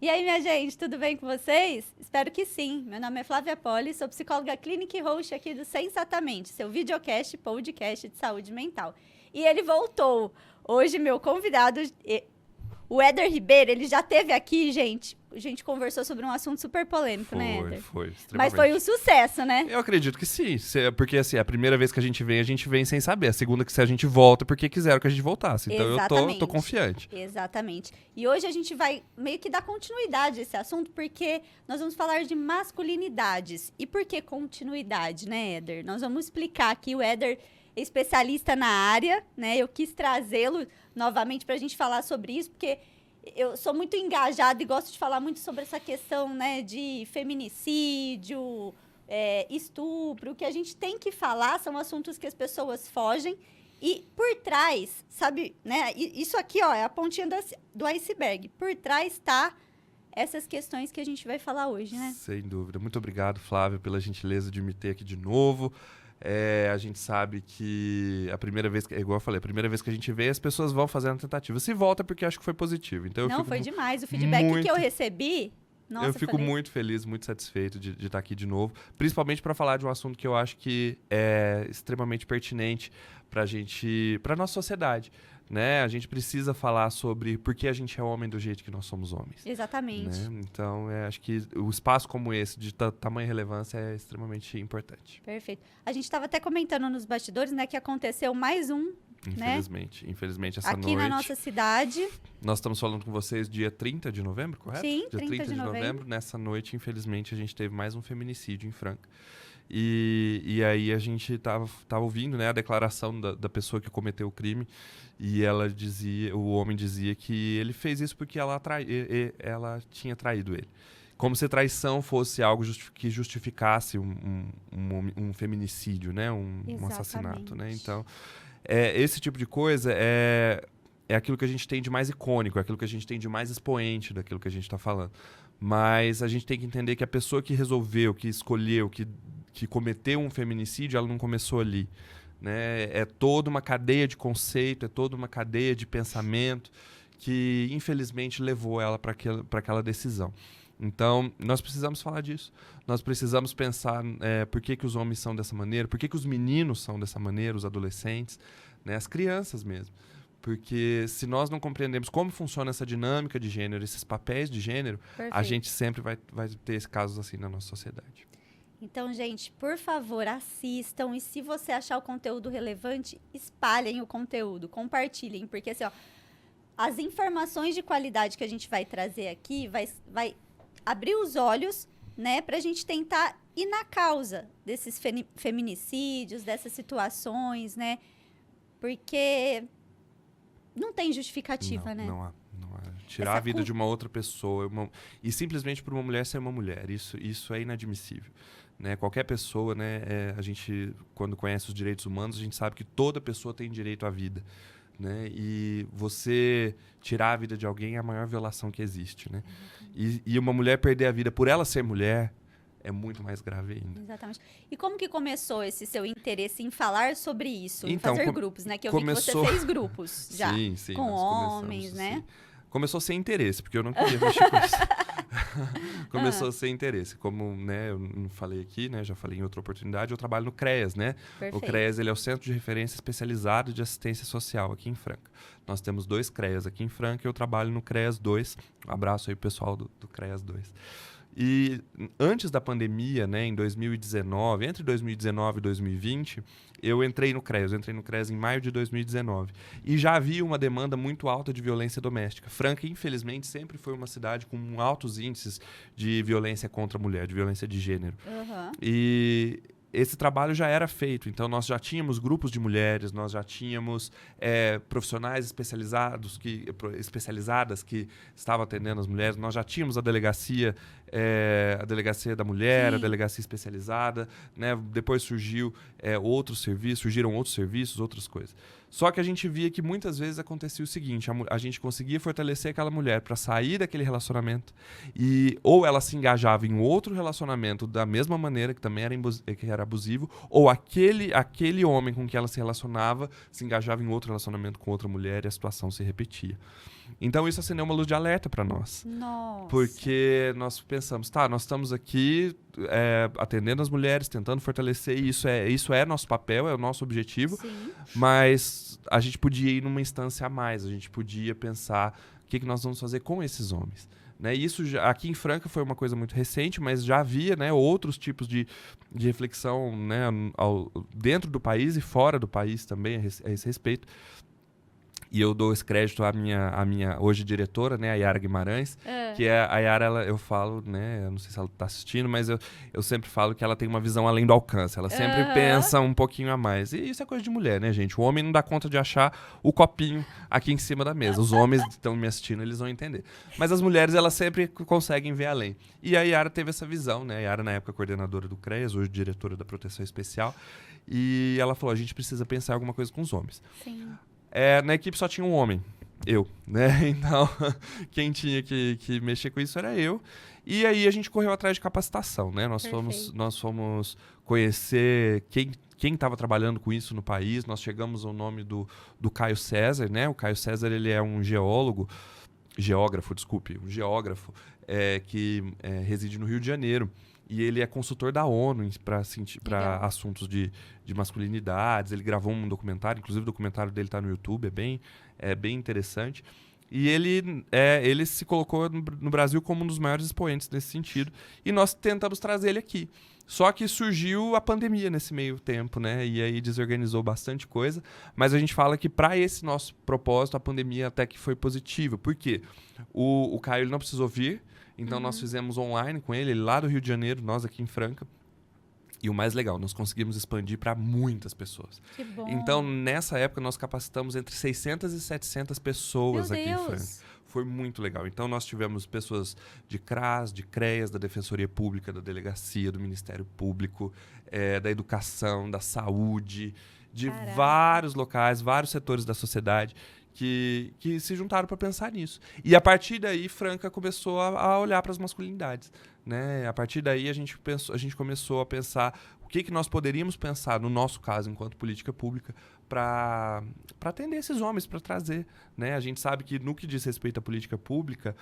E aí, minha gente, tudo bem com vocês? Espero que sim. Meu nome é Flávia Poli, sou psicóloga clínica e host aqui do Sensatamente, seu videocast, podcast de saúde mental. E ele voltou. Hoje, meu convidado, o Éder Ribeiro, ele já esteve aqui, gente. A gente conversou sobre um assunto super polêmico, né, Éder? Foi, extremamente. Mas foi um sucesso, né? Eu acredito que sim, porque assim, a primeira vez que a gente vem sem saber. A segunda que se a gente volta, porque quiseram que a gente voltasse. Então eu tô confiante. Exatamente. E hoje a gente vai meio que dar continuidade a esse assunto, porque nós vamos falar de masculinidades. E por que continuidade, né, Éder? Nós vamos explicar aqui, o Éder é especialista na área, né? Eu quis trazê-lo novamente pra gente falar sobre isso, porque eu sou muito engajada e gosto de falar muito sobre essa questão, né, de feminicídio, estupro. O que a gente tem que falar são assuntos que as pessoas fogem. E por trás, sabe, né, isso aqui, ó, é a pontinha do iceberg. Por trás está essas questões que a gente vai falar hoje, né? Sem dúvida. Muito obrigado, Flávia, pela gentileza de me ter aqui de novo. A gente sabe que a primeira vez, igual eu falei, a primeira vez que a gente vê, as pessoas vão fazendo a tentativa. Se volta, porque acho que foi positivo. Então, não, foi demais. O feedback que eu recebi, nossa, eu fico muito feliz, muito satisfeito de estar aqui de novo. Principalmente para falar de um assunto que eu acho que é extremamente pertinente para nossa sociedade. Né? A gente precisa falar sobre por que a gente é homem do jeito que nós somos homens. Exatamente. Né? Então, acho que o espaço como esse, de tamanha relevância, é extremamente importante. Perfeito. A gente estava até comentando nos bastidores, né, que aconteceu mais um, Infelizmente, essa noite. Aqui na nossa cidade. Nós estamos falando com vocês dia 30 de novembro, correto? Sim, dia 30 de novembro. Nessa noite, infelizmente, a gente teve mais um feminicídio em Franca. E aí a gente tava ouvindo, né, a declaração da pessoa que cometeu o crime, e o homem dizia que ele fez isso porque ela tinha traído ele. Como se traição fosse algo que justificasse um feminicídio, né, um assassinato, né? Então, esse tipo de coisa é aquilo que a gente tem de mais icônico, é aquilo que a gente tem de mais expoente daquilo que a gente está falando. Mas a gente tem que entender que a pessoa que resolveu, que escolheu, que cometeu um feminicídio, ela não começou ali. Né? É toda uma cadeia de conceito, é toda uma cadeia de pensamento que, infelizmente, levou ela para aquela decisão. Então, nós precisamos falar disso. Nós precisamos pensar por que os homens são dessa maneira, por que os meninos são dessa maneira, os adolescentes, né? As crianças mesmo. Porque se nós não compreendemos como funciona essa dinâmica de gênero, esses papéis de gênero, Perfeito. A gente sempre vai ter casos assim na nossa sociedade. Então, gente, por favor, assistam. E se você achar o conteúdo relevante, espalhem o conteúdo, compartilhem. Porque, assim, ó, as informações de qualidade que a gente vai trazer aqui vai abrir os olhos, né, pra gente tentar ir na causa desses feminicídios, dessas situações, né? Porque não tem justificativa, né? Não há. Tirar a vida de uma outra pessoa e simplesmente por uma mulher ser uma mulher, isso é inadmissível. Né? Qualquer pessoa, né, a gente, quando conhece os direitos humanos, a gente sabe que toda pessoa tem direito à vida. Né? E você tirar a vida de alguém é a maior violação que existe. Né? E uma mulher perder a vida por ela ser mulher é muito mais grave ainda. Exatamente. E como que começou esse seu interesse em falar sobre isso, então, em fazer grupos, né? Que eu vi que você fez grupos já, sim, com homens, né? Sim. Começou sem interesse, porque eu não queria mexer com isso. Começou sem interesse. Como, né, eu não falei aqui, né, já falei em outra oportunidade, eu trabalho no CREAS, né? Perfeito. O CREAS, ele é o Centro de Referência Especializado de Assistência Social aqui em Franca. Nós temos 2 CREAS aqui em Franca e eu trabalho no CREAS 2. Um abraço aí, pessoal do CREAS 2. E antes da pandemia, né, em 2019, entre 2019 e 2020, eu entrei no CREAS. Eu entrei no CREAS em maio de 2019. E já havia uma demanda muito alta de violência doméstica. Franca, infelizmente, sempre foi uma cidade com altos índices de violência contra a mulher, de violência de gênero. Uhum. E esse trabalho já era feito. Então, nós já tínhamos grupos de mulheres, nós já tínhamos profissionais especializadas que estavam atendendo as mulheres, nós já tínhamos a delegacia da mulher, Sim. a delegacia especializada, né? Depois surgiram outros serviços, outras coisas. Só que a gente via que muitas vezes acontecia o seguinte, a gente conseguia fortalecer aquela mulher para sair daquele relacionamento ou ela se engajava em outro relacionamento da mesma maneira, que também era abusivo, ou aquele homem com que ela se relacionava se engajava em outro relacionamento com outra mulher e a situação se repetia. Então isso acendeu uma luz de alerta para nós. Nossa. Porque nós pensamos, nós estamos aqui atendendo as mulheres, tentando fortalecer, e isso é nosso papel, é o nosso objetivo, Sim. mas a gente podia ir numa instância a mais, a gente podia pensar o que nós vamos fazer com esses homens. Né? E isso aqui em Franca foi uma coisa muito recente, mas já havia, né, outros tipos de reflexão, né, dentro do país e fora do país também a esse respeito. E eu dou esse crédito à minha hoje diretora, né, a Yara Guimarães, que a Yara, eu falo, né, eu não sei se ela está assistindo, mas eu sempre falo que ela tem uma visão além do alcance, ela sempre pensa um pouquinho a mais. E isso é coisa de mulher, né, gente? O homem não dá conta de achar o copinho aqui em cima da mesa. Os homens que estão me assistindo, eles vão entender. Mas as mulheres, elas sempre conseguem ver além. E a Yara teve essa visão, né, a Yara na época coordenadora do CREAS, hoje diretora da Proteção Especial, e ela falou, a gente precisa pensar alguma coisa com os homens. Sim. Na equipe só tinha um homem, eu, né? Então, quem tinha que mexer com isso era eu. E aí a gente correu atrás de capacitação, né? Nós fomos conhecer quem estava trabalhando com isso no país. Nós chegamos ao nome do Caio César, né? O Caio César, ele é um geógrafo que reside no Rio de Janeiro. E ele é consultor da ONU para assuntos de masculinidades. Ele gravou um documentário, inclusive o documentário dele está no YouTube, é bem interessante. E ele se colocou no Brasil como um dos maiores expoentes nesse sentido. E nós tentamos trazer ele aqui. Só que surgiu a pandemia nesse meio tempo, né? E aí desorganizou bastante coisa. Mas a gente fala que para esse nosso propósito, a pandemia até que foi positiva. Por quê? O Caio ele não precisou vir. Então, nós fizemos online com ele lá do Rio de Janeiro, nós aqui em Franca. E o mais legal, nós conseguimos expandir para muitas pessoas. Que bom. Então, nessa época, nós capacitamos entre 600 e 700 pessoas aqui em Franca. Foi muito legal. Então, nós tivemos pessoas de CRAS, de CREAS, da Defensoria Pública, da Delegacia, do Ministério Público, da Educação, da Saúde, de vários locais, vários setores da sociedade. Que se juntaram para pensar nisso. E a partir daí, Franca começou a olhar para as masculinidades. Né? A partir daí, a gente começou a pensar o que nós poderíamos pensar, no nosso caso, enquanto política pública, para atender esses homens, para trazer. Né? A gente sabe que, no que diz respeito à política pública,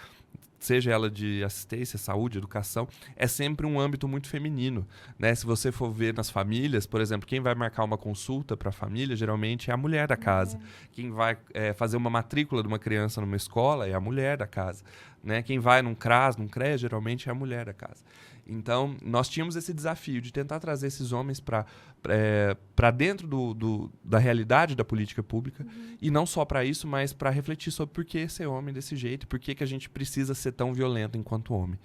seja ela de assistência, saúde, educação, é sempre um âmbito muito feminino. Né? Se você for ver nas famílias, por exemplo, quem vai marcar uma consulta para a família, geralmente é a mulher da casa. Quem vai fazer uma matrícula de uma criança numa escola é a mulher da casa. Né? Quem vai num CRAS, num CREA, geralmente é a mulher da casa. Então, nós tínhamos esse desafio de tentar trazer esses homens para dentro da realidade da política pública, e não só para isso, mas para refletir sobre por que ser homem desse jeito, por que a gente precisa ser tão violento enquanto homem.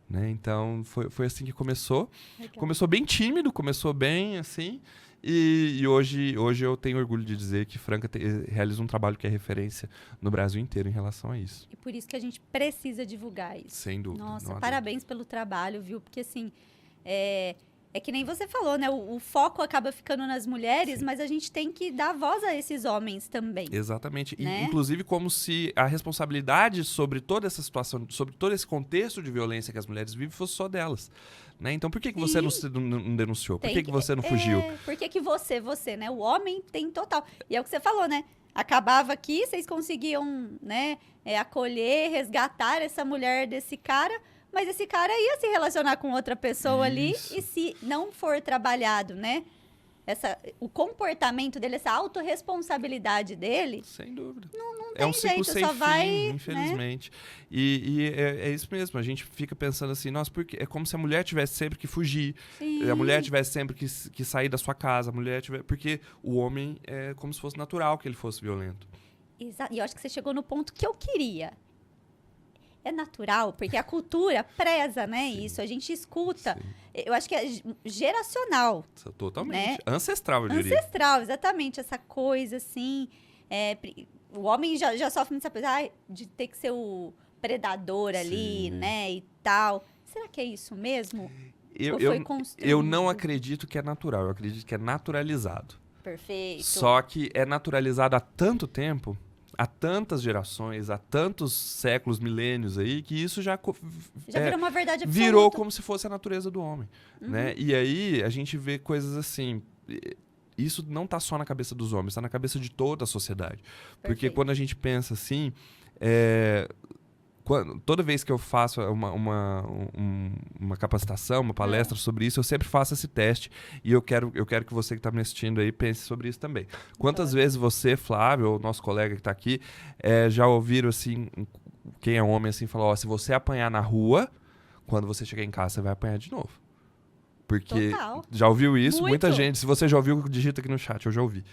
Né? Então, foi assim que começou. Legal. Começou bem tímido, começou bem assim, e hoje eu tenho orgulho de dizer que Franca realiza um trabalho que é referência no Brasil inteiro em relação a isso. E por isso que a gente precisa divulgar isso. Sem dúvida. Nossa, parabéns pelo trabalho, viu? Porque assim, é que nem você falou, né? O foco acaba ficando nas mulheres, sim, mas a gente tem que dar voz a esses homens também. Exatamente. Né? E, inclusive, como se a responsabilidade sobre toda essa situação, sobre todo esse contexto de violência que as mulheres vivem, fosse só delas. Né? Então, por que você não denunciou? Por que você não fugiu? Por que você, né? O homem tem total. E é o que você falou, né? Acabava aqui, vocês conseguiam, né, acolher, resgatar essa mulher desse cara, mas esse cara ia se relacionar com outra pessoa ali, e se não for trabalhado, né? O comportamento dele, essa autorresponsabilidade dele... Sem dúvida. Não tem um ciclo jeito, sem só fim, vai, infelizmente. Né? E é isso mesmo, a gente fica pensando assim, nossa, porque é como se a mulher tivesse sempre que fugir, sim, a mulher tivesse sempre que sair da sua casa, porque o homem é como se fosse natural que ele fosse violento. Exato, e eu acho que você chegou no ponto que eu queria. É natural, porque a cultura preza, né? Sim. Isso, a gente escuta. Sim. Eu acho que é geracional. Totalmente. Né? Ancestral, eu diria. Ancestral, exatamente. Essa coisa, assim... o homem já sofre muita coisa de ter que ser o predador ali, sim, né? E tal. Será que é isso mesmo? Ou foi construído? Eu não acredito que é natural. Eu acredito que é naturalizado. Perfeito. Só que é naturalizado há tanto tempo... há tantas gerações, há tantos séculos, milênios aí, que isso já virou uma verdade absoluta. Virou como se fosse a natureza do homem. Né? E aí a gente vê coisas assim... Isso não está só na cabeça dos homens, está na cabeça de toda a sociedade. Perfeito. Porque quando a gente pensa assim, Toda vez que eu faço uma capacitação, uma palestra sobre isso, eu sempre faço esse teste. E eu quero que você que está me assistindo aí pense sobre isso também. Quantas vezes você, Flávio, ou nosso colega que está aqui, já ouviram assim, quem é homem assim, falou, se você apanhar na rua, quando você chegar em casa, você vai apanhar de novo. Porque já ouviu isso? Muito. Muita gente. Se você já ouviu, digita aqui no chat, eu já ouvi.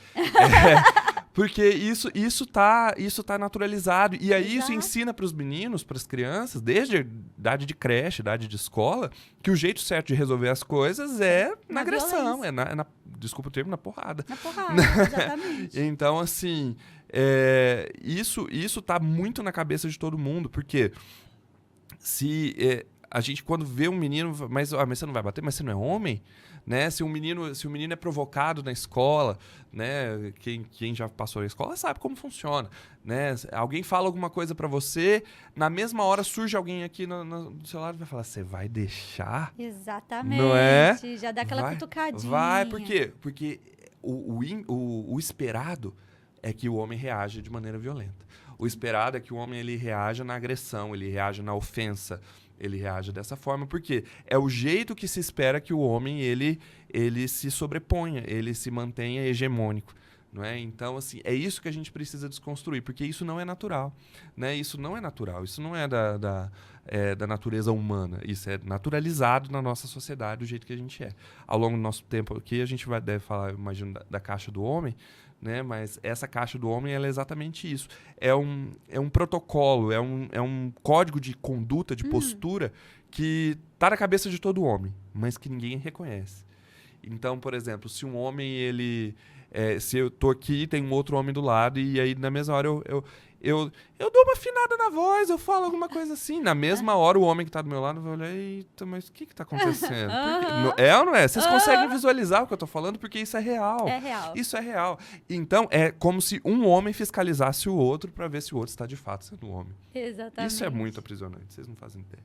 Porque isso tá naturalizado. E aí isso ensina para os meninos, para as crianças, desde a idade de creche, idade de escola, que o jeito certo de resolver as coisas é na agressão. Desculpa o termo, na porrada. Na porrada, exatamente. Então, assim, isso tá muito na cabeça de todo mundo. Porque a gente, quando vê um menino, mas você não vai bater, mas você não é homem? Né? Se o menino é provocado na escola, né? Quem já passou na escola sabe como funciona, né? Alguém fala alguma coisa pra você, na mesma hora surge alguém aqui no seu lado e vai falar, você vai deixar? Exatamente. Não é? Já dá aquela cutucadinha. Vai, por quê? Porque o esperado é que o homem reaja de maneira violenta. O esperado é que o homem ele reaja na agressão, ele reaja na ofensa. Ele reage dessa forma, porque é o jeito que se espera que o homem ele se sobreponha, ele se mantenha hegemônico. Não é? Então, assim, é isso que a gente precisa desconstruir, porque isso não é natural. Né? Isso não é natural, isso não é da natureza humana. Isso é naturalizado na nossa sociedade, do jeito que a gente é. Ao longo do nosso tempo aqui, a gente deve falar, imagino, da caixa do homem, né? Mas essa caixa do homem ela é exatamente isso. É um protocolo, é um código de conduta, de postura, que está na cabeça de todo homem, mas que ninguém reconhece. Então, por exemplo, se um homem, se eu tô aqui e tem um outro homem do lado, e aí na mesma hora eu dou uma afinada na voz, eu falo alguma coisa assim. Na mesma hora, o homem que tá do meu lado vai olhar, eita, mas o que tá acontecendo? É ou não é? Vocês conseguem visualizar o que eu tô falando? Porque isso é real. É real. Isso é real. Então, é como se um homem fiscalizasse o outro para ver se o outro está de fato sendo homem. Exatamente. Isso é muito aprisionante, vocês não fazem ideia.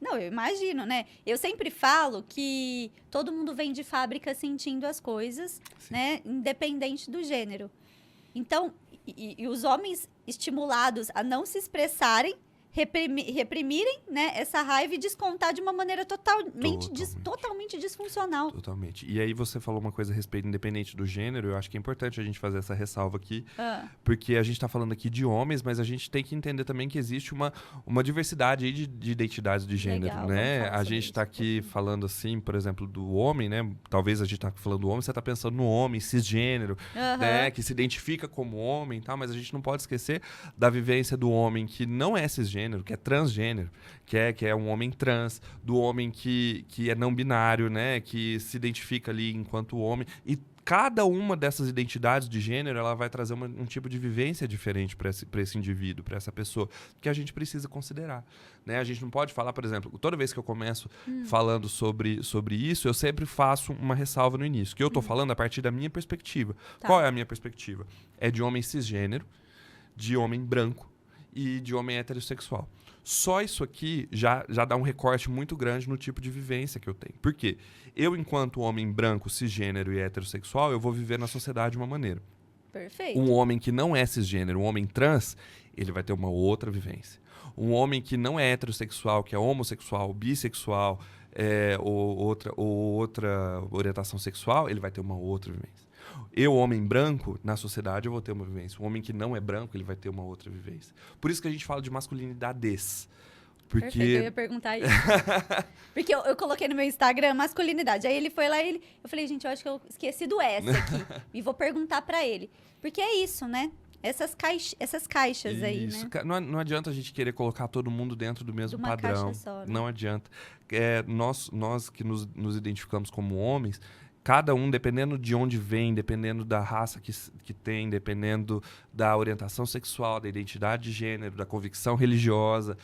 Não, eu imagino, né? Eu sempre falo que todo mundo vem de fábrica sentindo as coisas, né? Independente do gênero. Então, e os homens estimulados a não se expressarem, reprimirem, né, essa raiva e descontar de uma maneira totalmente disfuncional. Totalmente. E aí você falou uma coisa a respeito, independente do gênero, eu acho que é importante a gente fazer essa ressalva aqui, porque a gente está falando aqui de homens, mas a gente tem que entender também que existe uma diversidade aí de identidades de gênero, Legal, né? A gente está aqui falando assim, por exemplo, do homem, né? Talvez a gente está falando do homem, você está pensando no homem cisgênero, né? Que se identifica como homem e tal, mas a gente não pode esquecer da vivência do homem que não é cisgênero, que é transgênero, que é um homem trans, do homem que é não binário, né? Que se identifica ali enquanto homem. E cada uma dessas identidades de gênero, ela vai trazer um tipo de vivência diferente para esse indivíduo, para essa pessoa, que a gente precisa considerar. Né? A gente não pode falar, por exemplo, toda vez que eu começo falando sobre isso, eu sempre faço uma ressalva no início, que eu estou falando a partir da minha perspectiva. Tá. Qual é a minha perspectiva? É de homem cisgênero, de homem branco e de homem heterossexual. Só isso aqui já dá um recorte muito grande no tipo de vivência que eu tenho. Por quê? Eu, enquanto homem branco, cisgênero e heterossexual, eu vou viver na sociedade de uma maneira. Perfeito. Um homem que não é cisgênero, um homem trans, ele vai ter uma outra vivência. Um homem que não é heterossexual, que é homossexual, bissexual, ou outra orientação sexual, ele vai ter uma outra vivência. Eu, homem branco, na sociedade eu vou ter uma vivência. O homem que não é branco, ele vai ter uma outra vivência. Por isso que a gente fala de masculinidades. Porque... Perfeito, eu ia perguntar isso. Porque eu coloquei no meu Instagram masculinidade. Aí ele foi lá e eu falei, gente, eu acho que eu esqueci do S aqui. E vou perguntar pra ele. Porque é isso, né? Essas caixas isso. aí, né? Não adianta a gente querer colocar todo mundo dentro do mesmo padrão. Caixa só, né? Não adianta. Nós que nos identificamos como homens, cada um, dependendo de onde vem, dependendo da raça que tem, dependendo da orientação sexual, da identidade de gênero, da convicção religiosa,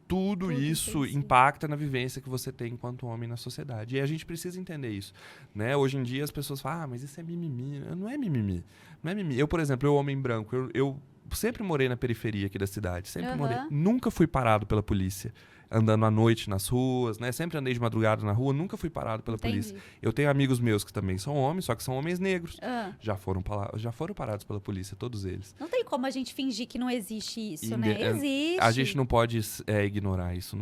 tudo isso impacta na vivência que você tem enquanto homem na sociedade. E a gente precisa entender isso. Né? Hoje em dia as pessoas falam, mas isso é mimimi. Não é mimimi. Não é mimimi. Eu, por exemplo, homem branco, eu sempre morei na periferia aqui da cidade. Sempre morei. Nunca fui parado pela polícia. andando à noite nas ruas, né? Sempre andei de madrugada na rua, nunca fui parado pela polícia. Eu tenho amigos meus que também são homens, só que são homens negros. Já foram parados pela polícia, todos eles. Não tem como a gente fingir que não existe isso, né? Existe. A gente não pode ignorar isso.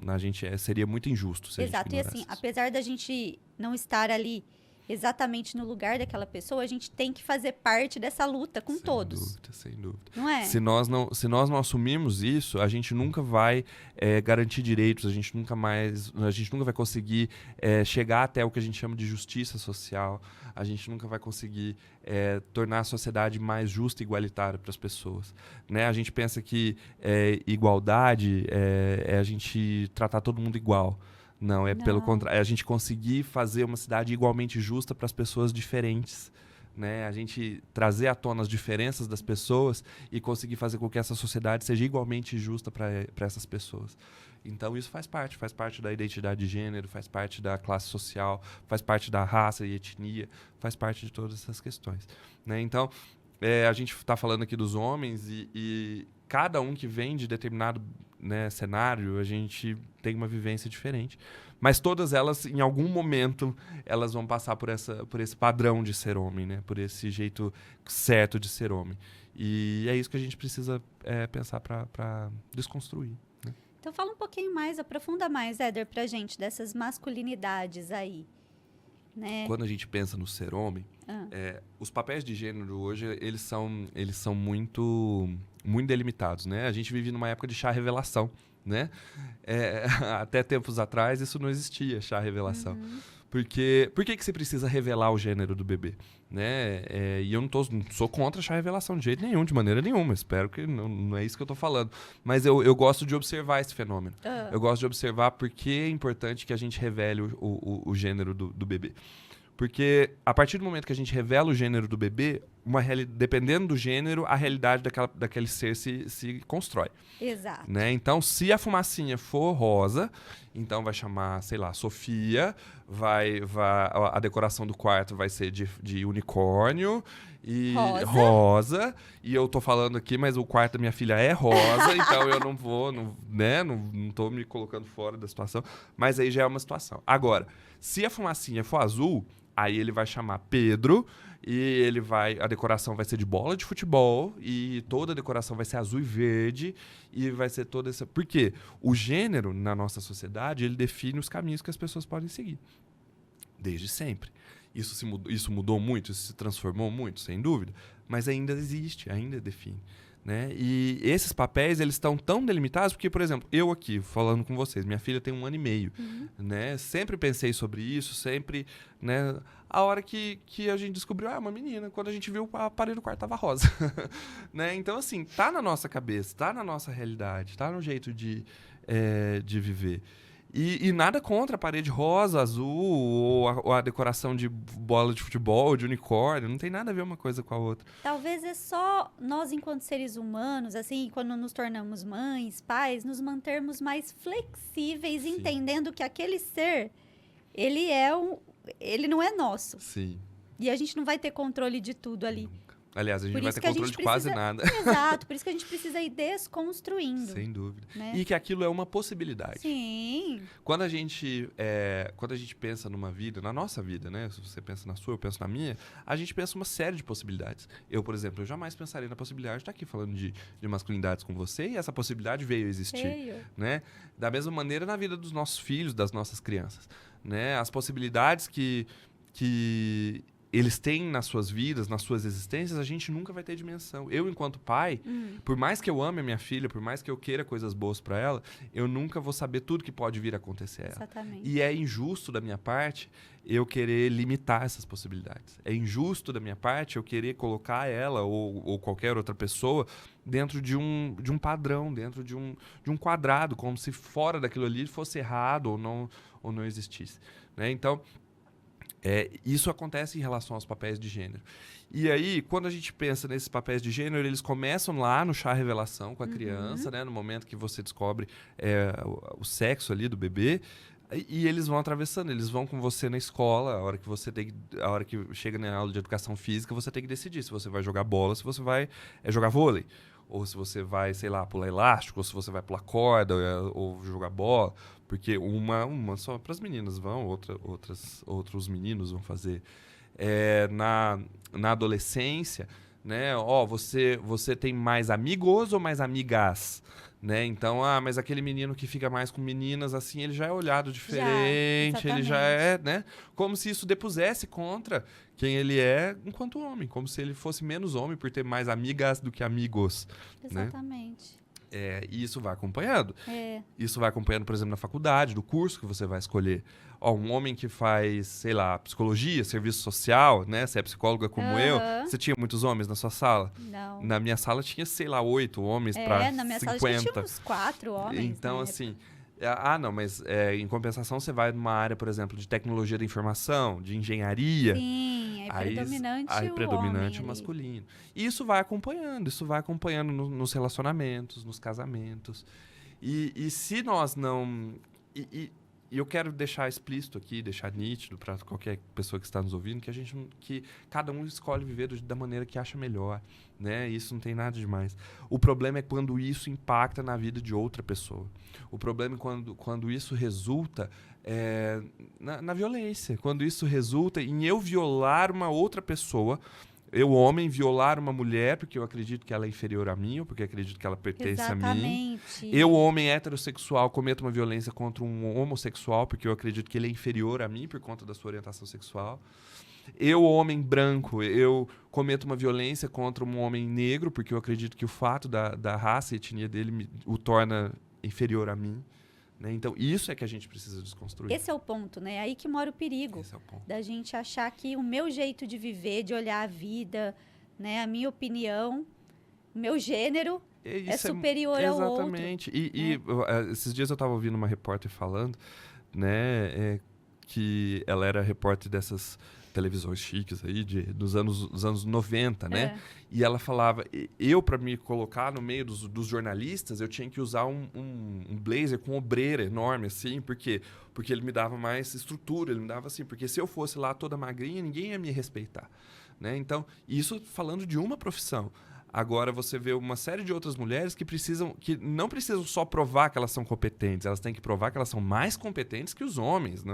A gente seria muito injusto se Exato. A gente E assim, apesar da gente não estar ali exatamente no lugar daquela pessoa, a gente tem que fazer parte dessa luta com todos. Sem dúvida. Não é? Se nós não assumirmos isso, a gente nunca vai garantir direitos, a gente nunca vai conseguir chegar até o que a gente chama de justiça social, a gente nunca vai conseguir tornar a sociedade mais justa e igualitária para as pessoas. Né? A gente pensa que igualdade é a gente tratar todo mundo igual. Não, pelo contrário, é a gente conseguir fazer uma cidade igualmente justa para as pessoas diferentes, né? A gente trazer à tona as diferenças das pessoas e conseguir fazer com que essa sociedade seja igualmente justa para essas pessoas. Então isso faz parte da identidade de gênero, faz parte da classe social, faz parte da raça e etnia, faz parte de todas essas questões, né? Então, a gente está falando aqui dos homens e cada um que vem de determinado, né, cenário, a gente tem uma vivência diferente. Mas todas elas, em algum momento, elas vão passar por esse padrão de ser homem, né? Por esse jeito certo de ser homem. E é isso que a gente precisa pensar para desconstruir. Né? Então fala um pouquinho mais, aprofunda mais, Éder, pra gente, dessas masculinidades aí. Né? Quando a gente pensa no ser homem, os papéis de gênero hoje, eles são muito delimitados, né? A gente vive numa época de chá revelação, né? Até tempos atrás isso não existia, chá revelação. Por que você precisa revelar o gênero do bebê? Né? E eu não sou contra chá revelação de jeito nenhum, de maneira nenhuma. Espero que não é isso que eu estou falando. Mas eu gosto de observar esse fenômeno. Eu gosto de observar por que é importante que a gente revele o gênero do bebê. Porque a partir do momento que a gente revela o gênero do bebê, dependendo do gênero, a realidade daquele ser se constrói. Exato. Né? Então, se a fumacinha for rosa, então vai chamar, sei lá, Sofia, a decoração do quarto vai ser de unicórnio e rosa. E eu tô falando aqui, mas o quarto da minha filha é rosa, então eu não tô me colocando fora da situação. Mas aí já é uma situação. Agora, se a fumacinha for azul, aí ele vai chamar Pedro e a decoração vai ser de bola de futebol e toda a decoração vai ser azul e verde e vai ser toda essa... Por quê? O gênero na nossa sociedade, ele define os caminhos que as pessoas podem seguir. Desde sempre. Isso mudou muito, isso se transformou muito, sem dúvida, mas ainda existe, ainda define. Né? E esses papéis, eles estão tão delimitados porque, por exemplo, eu aqui, falando com vocês, minha filha tem 1 ano e meio, né? Sempre pensei sobre isso, sempre, né? A hora que a gente descobriu, uma menina, quando a gente viu, a parede do quarto tava rosa. Né? Então, assim, tá na nossa cabeça, tá na nossa realidade, tá no jeito de viver. E nada contra a parede rosa, azul, ou a decoração de bola de futebol, de unicórnio. Não tem nada a ver uma coisa com a outra. Talvez é só nós, enquanto seres humanos, assim, quando nos tornamos mães, pais, nos mantermos mais flexíveis, Sim. entendendo que aquele ser, ele não é nosso. Sim. E a gente não vai ter controle de tudo ali. Aliás, a gente Por vai isso ter que a controle gente de quase precisa- nada. Exato, por isso que a gente precisa ir desconstruindo. Sem dúvida. Né? E que aquilo é uma possibilidade. Sim. Quando a gente pensa numa vida, na nossa vida, né? Se você pensa na sua, eu penso na minha, a gente pensa uma série de possibilidades. Eu, por exemplo, eu jamais pensaria na possibilidade de estar aqui falando de masculinidades com você e essa possibilidade veio a existir. Cheio. Né? Da mesma maneira na vida dos nossos filhos, das nossas crianças. Né? As possibilidades que eles têm nas suas vidas, nas suas existências, a gente nunca vai ter dimensão. Eu, enquanto pai, por mais que eu ame a minha filha, por mais que eu queira coisas boas para ela, eu nunca vou saber tudo que pode vir a acontecer a ela. Exatamente. E é injusto da minha parte eu querer limitar essas possibilidades. É injusto da minha parte eu querer colocar ela ou qualquer outra pessoa dentro de um padrão, dentro de um quadrado, como se fora daquilo ali fosse errado ou não existisse. Né? Então, isso acontece em relação aos papéis de gênero. E aí, quando a gente pensa nesses papéis de gênero, eles começam lá no chá revelação com a criança, né? No momento que você descobre o sexo ali do bebê. E eles vão atravessando, eles vão com você na escola, a hora que chega na aula de educação física, você tem que decidir se você vai jogar bola, se você vai jogar vôlei. ou se você vai, sei lá, pular elástico, ou se você vai pular corda, ou jogar bola, porque uma só para as meninas vão, outros meninos vão fazer. Na adolescência, né? Você tem mais amigos ou mais amigas? Né? Então, mas aquele menino que fica mais com meninas, assim, ele já é olhado diferente, ele já é, né? Como se isso depusesse contra quem ele é enquanto homem, como se ele fosse menos homem por ter mais amigas do que amigos. Exatamente. Né? E isso vai acompanhando. É. Isso vai acompanhando, por exemplo, na faculdade, do curso que você vai escolher. Um homem que faz, sei lá, psicologia, serviço social, né? Você é psicóloga como eu. Você tinha muitos homens na sua sala? Não. Na minha sala tinha, sei lá, 8 homens para 50. Na minha sala tinha uns 4 homens. Então, assim... não, mas em compensação você vai numa área, por exemplo, de tecnologia da informação, de engenharia. Sim, aí predominante o masculino. E isso vai acompanhando nos relacionamentos, nos casamentos. E se nós não... E eu quero deixar explícito aqui, deixar nítido para qualquer pessoa que está nos ouvindo, que cada um escolhe viver da maneira que acha melhor, né? Isso não tem nada demais. O problema é quando isso impacta na vida de outra pessoa. O problema é quando isso resulta na violência, quando isso resulta em eu violar uma outra pessoa. Eu, homem, violar uma mulher porque eu acredito que ela é inferior a mim ou porque eu acredito que ela pertence a mim. Eu, homem heterossexual, cometo uma violência contra um homossexual porque eu acredito que ele é inferior a mim por conta da sua orientação sexual. Eu, homem branco, eu cometo uma violência contra um homem negro porque eu acredito que o fato da raça e etnia dele o torna inferior a mim. Né? Então, isso é que a gente precisa desconstruir. Esse é o ponto, né? Aí que mora o perigo. Esse é o ponto. Da gente achar que o meu jeito de viver, de olhar a vida, né? A minha opinião, o meu gênero é superior ao outro. Exatamente. E esses dias eu estava ouvindo uma repórter falando, né? Que ela era repórter dessas televisões chiques aí, dos anos 90, né? E ela falava, para me colocar no meio dos jornalistas, eu tinha que usar um blazer com ombreira enorme, assim, porque ele me dava mais estrutura, ele me dava assim, porque se eu fosse lá toda magrinha, ninguém ia me respeitar, né? Então, isso falando de uma profissão. Agora você vê uma série de outras mulheres que não precisam só provar que elas são competentes, elas têm que provar que elas são mais competentes que os homens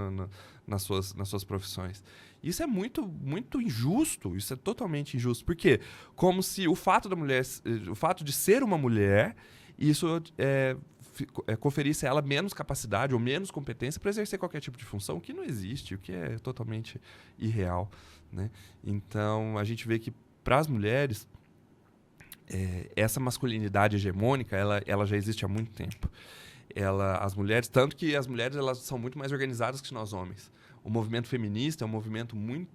nas suas profissões. Isso é muito, muito injusto, isso é totalmente injusto. Por quê? Como se o fato de ser uma mulher, isso conferisse a ela menos capacidade ou menos competência para exercer qualquer tipo de função, o que não existe, o que é totalmente irreal, né? Então, a gente vê que para as mulheres... essa masculinidade hegemônica, ela já existe há muito tempo. Tanto que as mulheres elas são muito mais organizadas que nós homens. O movimento feminista é um movimento muito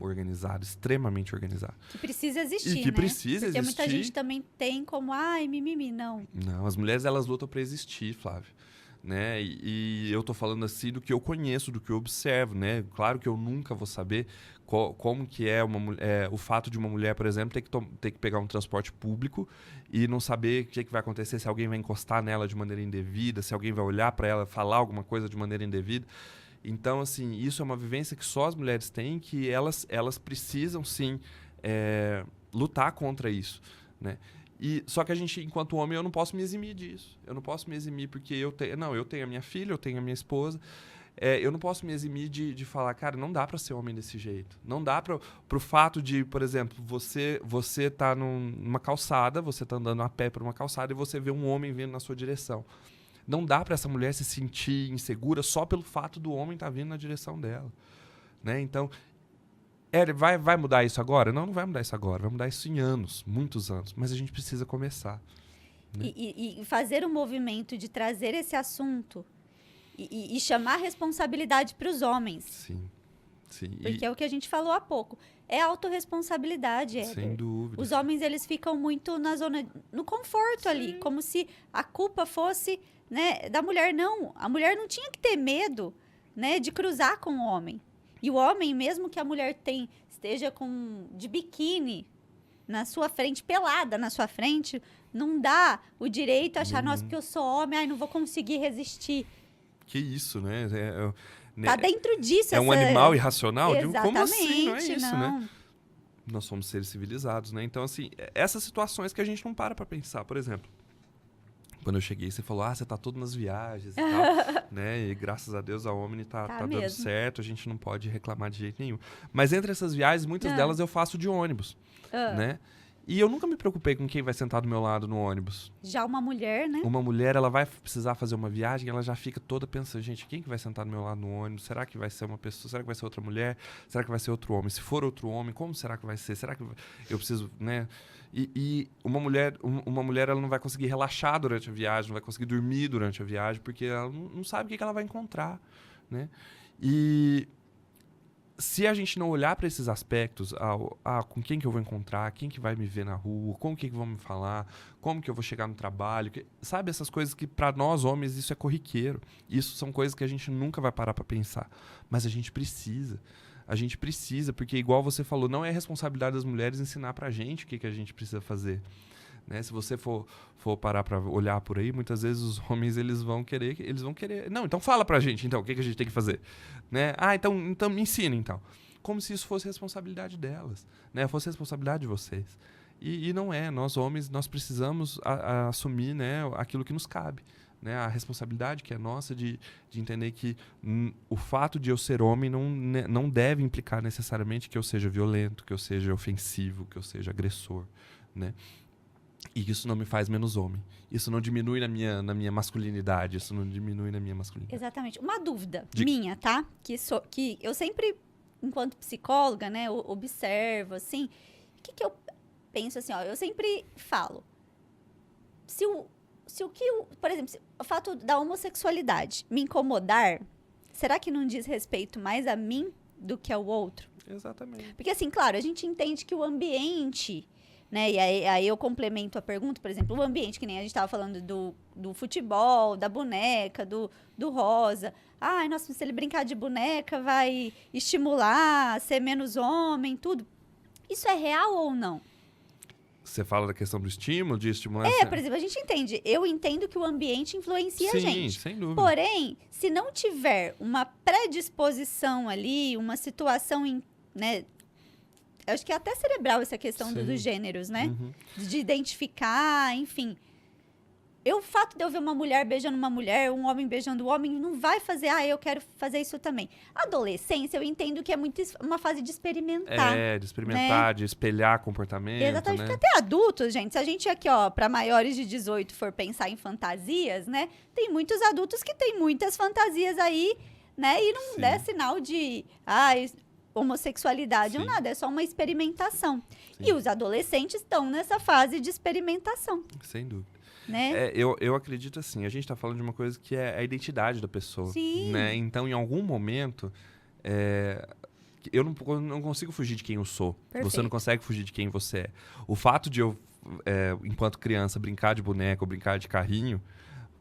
organizado, extremamente organizado. Que precisa existir, que precisa Porque existir. Muita gente também tem como, mimimi, não. Não, as mulheres elas lutam para existir, Flávio. Né? E eu estou falando assim do que eu conheço, do que eu observo, né? Claro que eu nunca vou saber como que é o fato de uma mulher, por exemplo, ter que pegar um transporte público e não saber o que vai acontecer, se alguém vai encostar nela de maneira indevida, se alguém vai olhar para ela, falar alguma coisa de maneira indevida. Então, assim, isso é uma vivência que só as mulheres têm, que elas precisam, sim, lutar contra isso, né? Só que a gente, enquanto homem, eu não posso me eximir disso. Eu não posso me eximir porque eu tenho a minha filha, eu tenho a minha esposa. Eu não posso me eximir de falar, cara, não dá para ser homem desse jeito. Não dá pro fato de, por exemplo, você tá numa calçada, você tá andando a pé por uma calçada e você vê um homem vindo na sua direção. Não dá para essa mulher se sentir insegura só pelo fato do homem estar vindo na direção dela, né? Então, vai mudar isso agora? Não vai mudar isso agora. Vai mudar isso em anos, muitos anos. Mas a gente precisa começar. Né? E fazer um movimento de trazer esse assunto e chamar a responsabilidade para os homens. Sim. Porque é o que a gente falou há pouco. É autorresponsabilidade, Éder. Sem dúvida. Os homens, eles ficam muito no conforto ali. Como se a culpa fosse, né, da mulher. Não, a mulher não tinha que ter medo, né, de cruzar com o homem. E o homem, mesmo que a mulher esteja de biquíni na sua frente, pelada na sua frente, não dá o direito a achar, nossa, porque eu sou homem, não vou conseguir resistir. Que isso, né? Tá dentro disso. Um animal irracional? Exatamente, Como assim? Não é isso, não. né? Nós somos seres civilizados, né? Então, assim, essas situações que a gente não para pra pensar. Por exemplo, quando eu cheguei, você falou, você tá todo nas viagens e tal, né? E graças a Deus a Omni tá dando mesmo. certo, a gente não pode reclamar de jeito nenhum. Mas entre essas viagens, muitas delas eu faço de ônibus, né? E eu nunca me preocupei com quem vai sentar do meu lado no ônibus. Já uma mulher, né? Uma mulher, ela vai precisar fazer uma viagem, ela já fica toda pensando, gente, quem que vai sentar do meu lado no ônibus? Será que vai ser uma pessoa? Será que vai ser outra mulher? Será que vai ser outro homem? Se for outro homem, como será que vai ser? Será que eu preciso, né? E uma mulher, ela não vai conseguir relaxar durante a viagem, não vai conseguir dormir durante a viagem, porque ela não sabe o que ela vai encontrar, né? E se a gente não olhar para esses aspectos, com quem que eu vou encontrar, quem que vai me ver na rua, como que vão me falar, como que eu vou chegar no trabalho, sabe, essas coisas que para nós homens isso é corriqueiro. Isso são coisas que a gente nunca vai parar para pensar, mas a gente precisa. A gente precisa, porque igual você falou, não é responsabilidade das mulheres ensinar pra gente o que a gente precisa fazer. Né? Se você for parar para olhar por aí, muitas vezes os homens eles vão querer. Não, então fala pra gente, então, o que a gente tem que fazer. Né? Então me ensina, então. Como se isso fosse responsabilidade delas, né? Fosse responsabilidade de vocês. E não é. Nós, homens, nós precisamos assumir, né, aquilo que nos cabe. Né? A responsabilidade que é nossa de entender que o fato de eu ser homem não deve implicar necessariamente que eu seja violento, que eu seja ofensivo, que eu seja agressor. Né? E isso não me faz menos homem. Isso não diminui na minha masculinidade. Isso não diminui na minha masculinidade. Exatamente. Uma dúvida minha, tá? Que eu sempre, enquanto psicóloga, né, observo, assim, o que eu penso assim, ó, eu sempre falo, por exemplo, se o fato da homossexualidade me incomodar, será que não diz respeito mais a mim do que ao outro? Exatamente. Porque, assim, claro, a gente entende que o ambiente, né, e aí eu complemento a pergunta, por exemplo, o ambiente, que nem a gente estava falando do futebol, da boneca, do rosa. Ai, nossa, se ele brincar de boneca vai estimular, ser menos homem, tudo. Isso é real ou não? Você fala da questão do estímulo, de estimular... Por exemplo, a gente entende. Eu entendo que o ambiente influencia a gente. Sim, sem dúvida. Porém, se não tiver uma predisposição ali, uma situação, né? Acho que é até cerebral essa questão dos gêneros, né? Uhum. De identificar, enfim. O fato de eu ver uma mulher beijando uma mulher, um homem beijando um homem, não vai fazer, eu quero fazer isso também. Adolescência, eu entendo que é muito uma fase de experimentar. De experimentar, né? De espelhar comportamento, exatamente, né? Porque até adultos, gente, se a gente aqui, ó, para maiores de 18 for pensar em fantasias, né? Tem muitos adultos que têm muitas fantasias aí, né? E não der sinal de, homossexualidade ou nada, é só uma experimentação. Sim. E os adolescentes estão nessa fase de experimentação. Sem dúvida. Né? Eu acredito assim, a gente está falando de uma coisa que é a identidade da pessoa. Sim. Né? Então, em algum momento, eu não consigo fugir de quem eu sou. Perfeito. Você não consegue fugir de quem você é. O fato de eu, enquanto criança, brincar de boneca ou brincar de carrinho,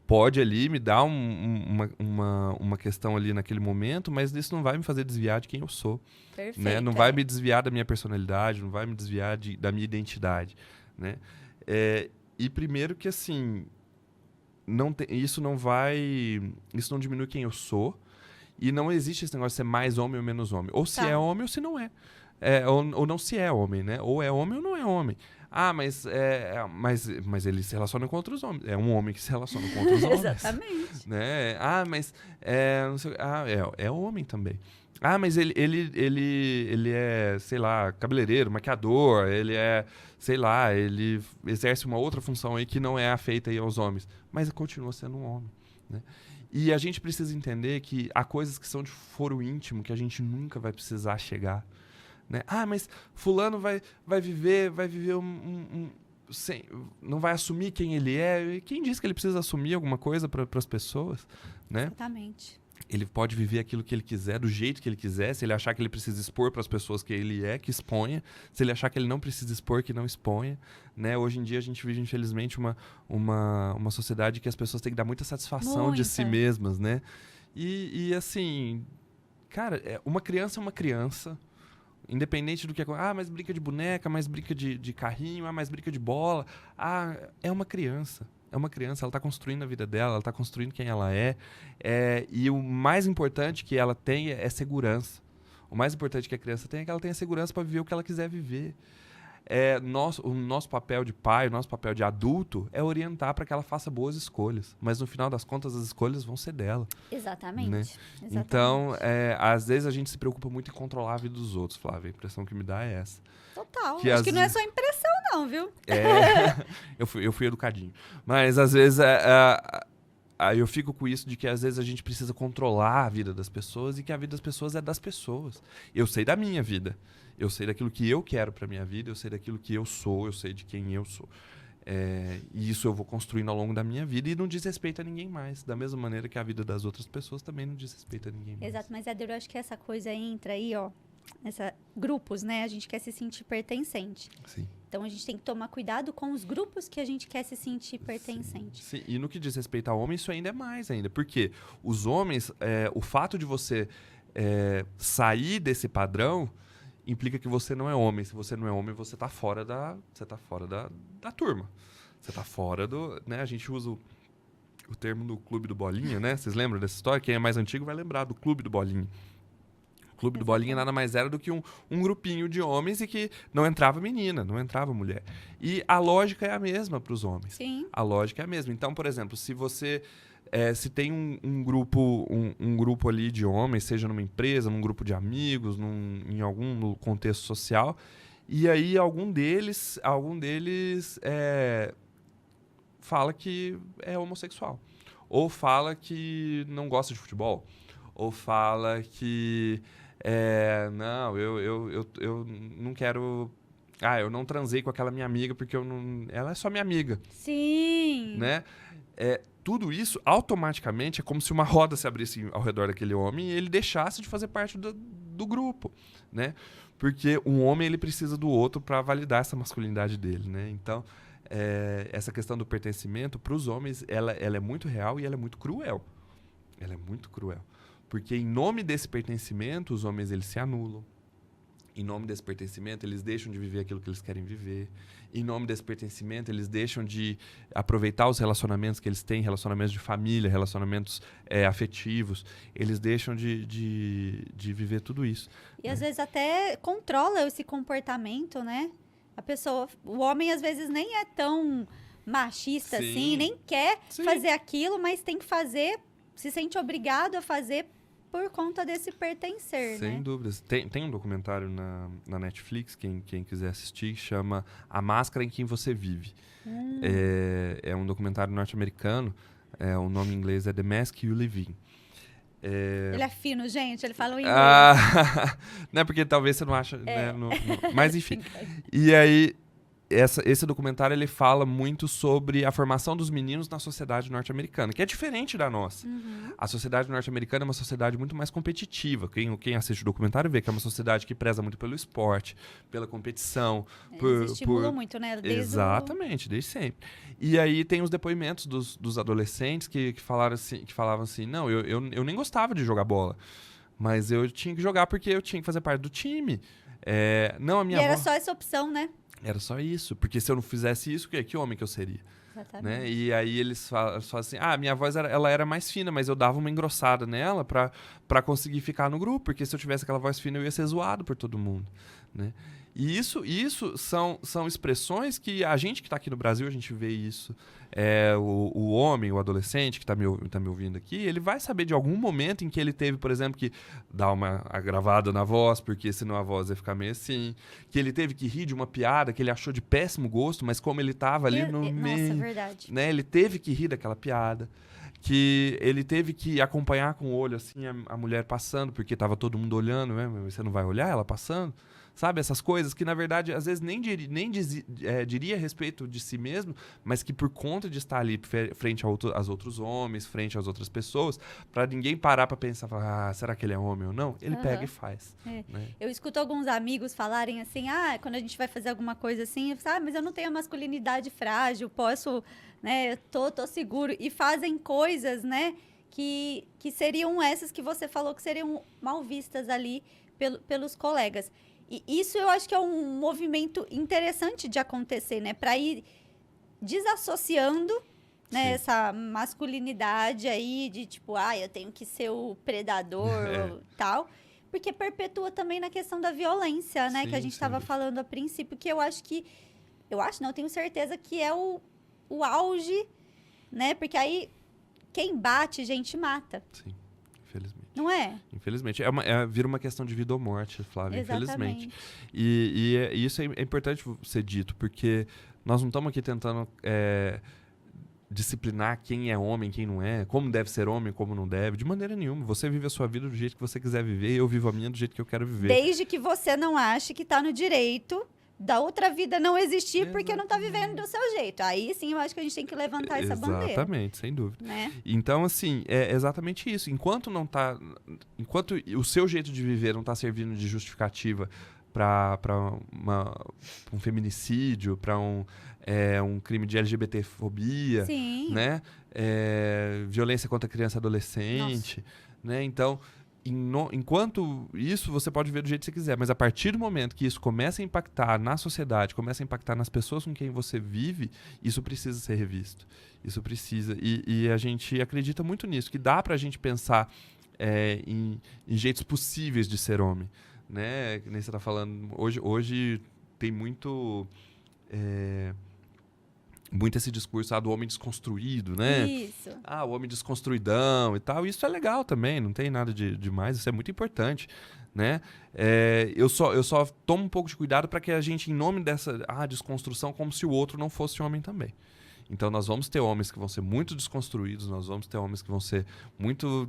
pode ali me dar uma questão ali naquele momento, mas isso não vai me fazer desviar de quem eu sou. Perfeito. Né? Não vai me desviar da minha personalidade, não vai me desviar da minha identidade. Né? E primeiro que, assim, isso não diminui quem eu sou. E não existe esse negócio de ser mais homem ou menos homem. Ou se é homem ou se não é. Ou não se é homem, né? Ou é homem ou não é homem. Mas ele se relaciona com outros homens. É um homem que se relaciona com outros homens. Exatamente. Né? Mas não sei, é homem também. Mas ele é, sei lá, cabeleireiro, maquiador, ele é, sei lá, ele exerce uma outra função aí que não é afeita aí aos homens, mas continua sendo um homem, né? E a gente precisa entender que há coisas que são de foro íntimo que a gente nunca vai precisar chegar, né? Mas fulano vai viver não vai assumir quem ele é. E quem diz que ele precisa assumir alguma coisa para as pessoas, né? Exatamente. Ele pode viver aquilo que ele quiser, do jeito que ele quiser. Se ele achar que ele precisa expor para as pessoas que ele é, que exponha. Se ele achar que ele não precisa expor, que não exponha. Né? Hoje em dia a gente vive, infelizmente, uma sociedade que as pessoas têm que dar muita satisfação de si mesmas. Né? E assim, cara, uma criança é uma criança. Independente do que é. Mas brinca de boneca, mas brinca de carrinho, mas brinca de bola. É uma criança. É uma criança, ela está construindo a vida dela, ela está construindo quem ela é. E o mais importante que ela tem é segurança. O mais importante que a criança tem é que ela tenha segurança para viver o que ela quiser viver. O nosso papel de pai, o nosso papel de adulto é orientar para que ela faça boas escolhas. Mas no final das contas, as escolhas vão ser dela. Exatamente. Né? Exatamente. Então, às vezes a gente se preocupa muito em controlar a vida dos outros, Flávia. A impressão que me dá é essa. Total. Que Acho que não é só impressão, não, viu? Eu fui educadinho. Mas às vezes eu fico com isso de que às vezes a gente precisa controlar a vida das pessoas e que a vida das pessoas é das pessoas. Eu sei da minha vida. Eu sei daquilo que eu quero para minha vida, eu sei daquilo que eu sou, eu sei de quem eu sou. E isso eu vou construindo ao longo da minha vida e não diz respeito a ninguém mais. Da mesma maneira que a vida das outras pessoas também não diz respeito a ninguém mais. Exato, mas Éder, eu acho que essa coisa entra aí, ó. Grupos, né? A gente quer se sentir pertencente. Sim. Então a gente tem que tomar cuidado com os grupos que a gente quer se sentir pertencente. Sim. E no que diz respeito ao homem, isso ainda é mais ainda. Porque os homens, o fato de você sair desse padrão implica que você não é homem. Se você não é homem, você está fora da turma. Você está fora do... Né? A gente usa o termo do Clube do Bolinha, né? Vocês lembram dessa história? Quem é mais antigo vai lembrar do Clube do Bolinha. O Clube do Bolinha nada mais era do que um grupinho de homens e que não entrava menina, não entrava mulher. E a lógica é a mesma para os homens. Sim. A lógica é a mesma. Então, por exemplo, se você... se tem um grupo ali de homens, seja numa empresa, num grupo de amigos, em algum contexto social, e aí algum deles fala que é homossexual, ou fala que não gosta de futebol, ou fala que não, eu não quero... eu não transei com aquela minha amiga porque ela é só minha amiga. Sim. Né? Tudo isso, automaticamente, é como se uma roda se abrisse ao redor daquele homem e ele deixasse de fazer parte do grupo, né? Porque um homem, ele precisa do outro para validar essa masculinidade dele, né? Então, essa questão do pertencimento, para os homens, ela é muito real e ela é muito cruel. Ela é muito cruel. Porque em nome desse pertencimento, os homens, eles se anulam. Em nome desse pertencimento, eles deixam de viver aquilo que eles querem viver. Em nome desse pertencimento, eles deixam de aproveitar os relacionamentos que eles têm, relacionamentos de família, relacionamentos afetivos. Eles deixam de viver tudo isso. E às vezes até controla esse comportamento, né? O homem às vezes nem é tão machista assim, nem quer fazer aquilo, mas tem que fazer, se sente obrigado a fazer por conta desse pertencer, Sem dúvidas. Tem um documentário na Netflix, quem quiser assistir, que chama A Máscara em Quem Você Vive. É um documentário norte-americano, o nome em inglês é The Mask You Live In. Ele é fino, gente, ele fala o inglês. Não é porque talvez você não acha... Né, mas enfim. E aí... Esse documentário ele fala muito sobre a formação dos meninos na sociedade norte-americana, que é diferente da nossa. Uhum. A sociedade norte-americana é uma sociedade muito mais competitiva. Quem assiste o documentário vê que é uma sociedade que preza muito pelo esporte, pela competição. Eles estimulam muito, né? Exatamente, desde sempre. E aí tem os depoimentos dos adolescentes que falavam assim, não, eu nem gostava de jogar bola, mas eu tinha que jogar porque eu tinha que fazer parte do time. Não, a minha era só essa opção, né? Era só isso, porque se eu não fizesse isso, que homem que eu seria? Exatamente. Né? E aí eles falam assim, minha voz ela era mais fina, mas eu dava uma engrossada nela pra conseguir ficar no grupo, porque se eu tivesse aquela voz fina eu ia ser zoado por todo mundo, né? E isso são expressões que a gente que está aqui no Brasil, a gente vê isso. O homem, o adolescente que está me ouvindo aqui, ele vai saber de algum momento em que ele teve, por exemplo, que dar uma agravada na voz, porque senão a voz ia ficar meio assim. Que ele teve que rir de uma piada que ele achou de péssimo gosto, mas como ele estava ali no meio... Nossa, verdade. Né, ele teve que rir daquela piada. Que ele teve que acompanhar com o olho assim a mulher passando, porque estava todo mundo olhando, né? Você não vai olhar ela passando? Sabe, essas coisas que, na verdade, às vezes nem diria a respeito de si mesmo, mas que por conta de estar ali frente aos outros homens, frente às outras pessoas, para ninguém parar para pensar, será que ele é homem ou não? Ele pega e faz. Né? Eu escuto alguns amigos falarem assim, quando a gente vai fazer alguma coisa assim, eu falo, mas eu não tenho a masculinidade frágil, posso, né, tô seguro. E fazem coisas, né, que seriam essas que você falou que seriam mal vistas ali pelos colegas. E isso eu acho que é um movimento interessante de acontecer, né? Para ir desassociando, né, essa masculinidade aí de tipo, eu tenho que ser o predador tal, porque perpetua também na questão da violência, né? Sim, Que a gente sem estava dúvida. falando a princípio, que eu acho, não, eu tenho certeza que é o auge, né? Porque aí quem bate, gente mata, Sim, infelizmente. não é? Infelizmente. Vira uma questão de vida ou morte, Flávia, infelizmente. Exatamente. E isso é importante ser dito, porque nós não estamos aqui tentando disciplinar quem é homem, quem não é, como deve ser homem, como não deve, de maneira nenhuma. Você vive a sua vida do jeito que você quiser viver, eu vivo a minha do jeito que eu quero viver. Desde que você não ache que tá no direito da outra vida não existir porque não tá vivendo do seu jeito. Aí sim eu acho que a gente tem que levantar essa bandeira. Exatamente, sem dúvida. Né? Então, assim, é exatamente isso. Enquanto o seu jeito de viver não está servindo de justificativa para um feminicídio, para um crime de LGBTfobia, Sim. né? Violência contra criança e adolescente, né? Então, enquanto isso, você pode ver do jeito que você quiser, mas a partir do momento que isso começa a impactar na sociedade, começa a impactar nas pessoas com quem você vive, isso precisa ser revisto. Isso precisa. E a gente acredita muito nisso, que dá pra gente pensar em jeitos possíveis de ser homem. Né? Que nem você tá falando, hoje tem muito esse discurso do homem desconstruído, né? Isso. O homem desconstruidão e tal. Isso é legal também, não tem nada de demais, isso é muito importante, né? Eu só tomo um pouco de cuidado para que a gente, em nome dessa desconstrução, como se o outro não fosse homem também. Então nós vamos ter homens que vão ser muito desconstruídos, nós vamos ter homens que vão ser muito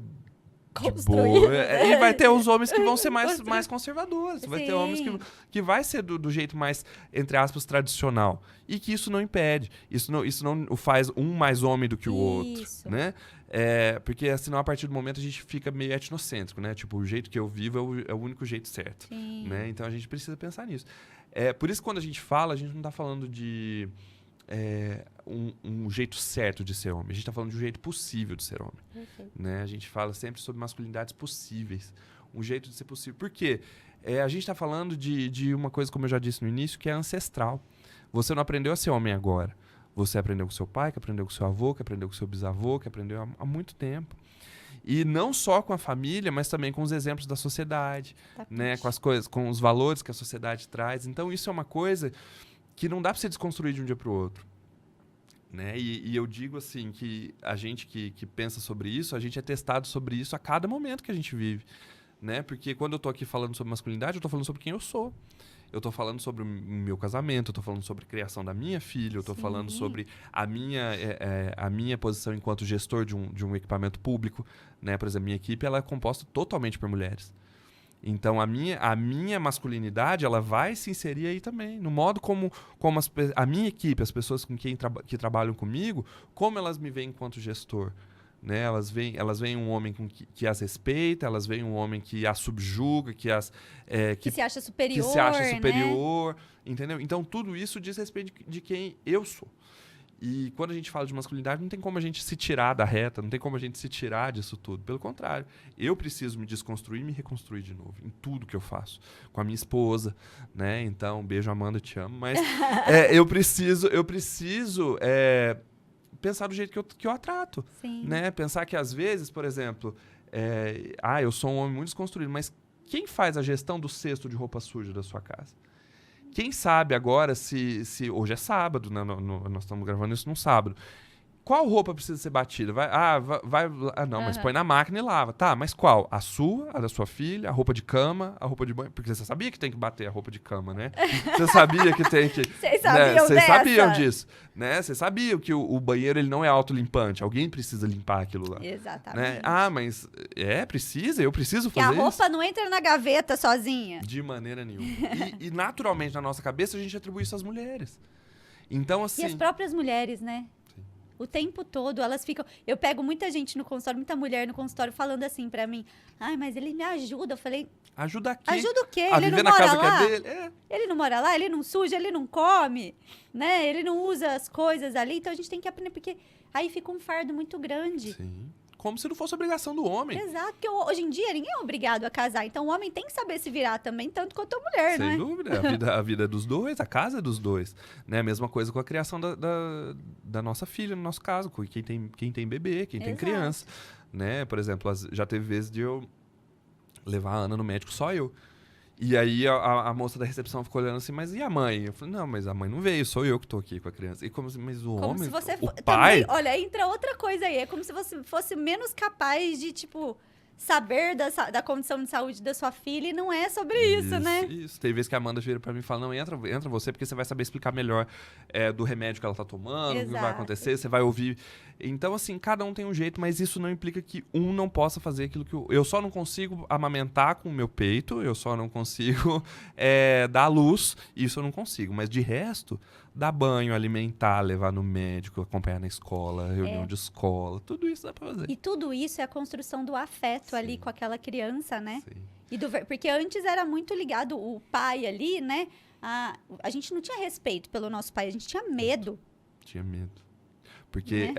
de boa. E vai ter os homens que vão ser mais conservadores. Vai ter homens que vai ser do jeito mais, entre aspas, tradicional. E que isso não impede. Isso não o faz um mais homem do que o outro. Né? Porque senão, a partir do momento, a gente fica meio etnocêntrico. Né? Tipo, o jeito que eu vivo é o único jeito certo. Né? Então, a gente precisa pensar nisso. Por isso que quando a gente fala, a gente não está falando de um jeito certo de ser homem. A gente está falando de um jeito possível de ser homem. Né? A gente fala sempre sobre masculinidades possíveis. Um jeito de ser possível. Por quê? A gente está falando de uma coisa, como eu já disse no início, que é ancestral. Você não aprendeu a ser homem agora. Você aprendeu com seu pai, que aprendeu com seu avô, que aprendeu com seu bisavô, que aprendeu há muito tempo. E não só com a família, mas também com os exemplos da sociedade, né? Com as coisas, com os valores que a sociedade traz. Então, isso é uma coisa que não dá para você desconstruir de um dia para o outro. Né? E eu digo assim, que a gente que pensa sobre isso, a gente é testado sobre isso a cada momento que a gente vive. Né? Porque quando eu estou aqui falando sobre masculinidade, eu estou falando sobre quem eu sou. Eu estou falando sobre o meu casamento, eu estou falando sobre a criação da minha filha, eu estou falando sobre a minha posição enquanto gestor de um equipamento público. Né? Por exemplo, a minha equipe ela é composta totalmente por mulheres. Então, a minha masculinidade, ela vai se inserir aí também. No modo como a minha equipe, as pessoas com quem que trabalham comigo, como elas me veem enquanto gestor. Né? Elas veem um homem que as respeita, elas veem um homem que as subjuga, que se acha superior, que se acha né? superior, entendeu? Então, tudo isso diz respeito de quem eu sou. E quando a gente fala de masculinidade, não tem como a gente se tirar da reta, não tem como a gente se tirar disso tudo. Pelo contrário, eu preciso me desconstruir e me reconstruir de novo, em tudo que eu faço. Com a minha esposa, né? Então, beijo, Amanda, te amo. Mas eu preciso pensar do jeito que eu a trato. Sim. Né? Pensar que, às vezes, por exemplo, eu sou um homem muito desconstruído, mas quem faz a gestão do cesto de roupa suja da sua casa? Quem sabe agora se hoje é sábado, né? Nós estamos gravando isso num sábado. Qual roupa precisa ser batida? Mas põe na máquina e lava. Tá, mas qual? A sua, a da sua filha, a roupa de cama, a roupa de banho? Porque você sabia que tem que bater a roupa de cama, né? Você sabia que tem que... Vocês sabiam Vocês sabiam disso, né? Vocês sabiam que o banheiro ele não é autolimpante. Alguém precisa limpar aquilo lá. Exatamente. Né? Mas precisa? Eu preciso que fazer isso? a roupa não entra na gaveta sozinha. De maneira nenhuma. E naturalmente, na nossa cabeça, a gente atribui isso às mulheres. Então, assim... E as próprias mulheres, né? O tempo todo, elas ficam... Eu pego muita gente no consultório, muita mulher no consultório falando assim pra mim. Mas ele me ajuda. Eu falei... Ajuda aqui. Ajuda o quê? A ele viver não na mora casa lá? que é dele? Ele não mora lá? Ele não suja? Ele não come? Né? Ele não usa as coisas ali? Então, a gente tem que aprender, porque aí fica um fardo muito grande. Sim. Como se não fosse obrigação do homem. Exato, porque hoje em dia ninguém é obrigado a casar. Então, o homem tem que saber se virar também, tanto quanto a mulher, né? Sem dúvida. A vida é dos dois, a casa é dos dois. Né? A mesma coisa com a criação da nossa filha, no nosso caso. Com quem tem bebê, quem tem criança. Né? Por exemplo, já teve vezes de eu levar a Ana no médico, só eu. E aí a moça da recepção ficou olhando assim, mas e a mãe? Eu falei, não, mas a mãe não veio, sou eu que tô aqui com a criança. E como assim, mas o Como homem, se você o pai... também, olha, entra outra coisa aí. É como se você fosse menos capaz de, tipo, saber da condição de saúde da sua filha e não é sobre isso, né? Isso. Tem vezes que a Amanda vira pra mim e fala, não, entra você, porque você vai saber explicar melhor do remédio que ela tá tomando, o que vai Exato. acontecer, você vai ouvir. Então, assim, cada um tem um jeito, mas isso não implica que um não possa fazer aquilo que eu só não consigo amamentar com o meu peito, eu só não consigo dar luz, isso eu não consigo. Mas de resto, dar banho, alimentar, levar no médico, acompanhar na escola, reunião de escola, tudo isso dá pra fazer. E tudo isso é a construção do afeto ali com aquela criança, né? Sim. Porque antes era muito ligado o pai ali, né? A gente não tinha respeito pelo nosso pai, a gente tinha medo. Tinha medo. Porque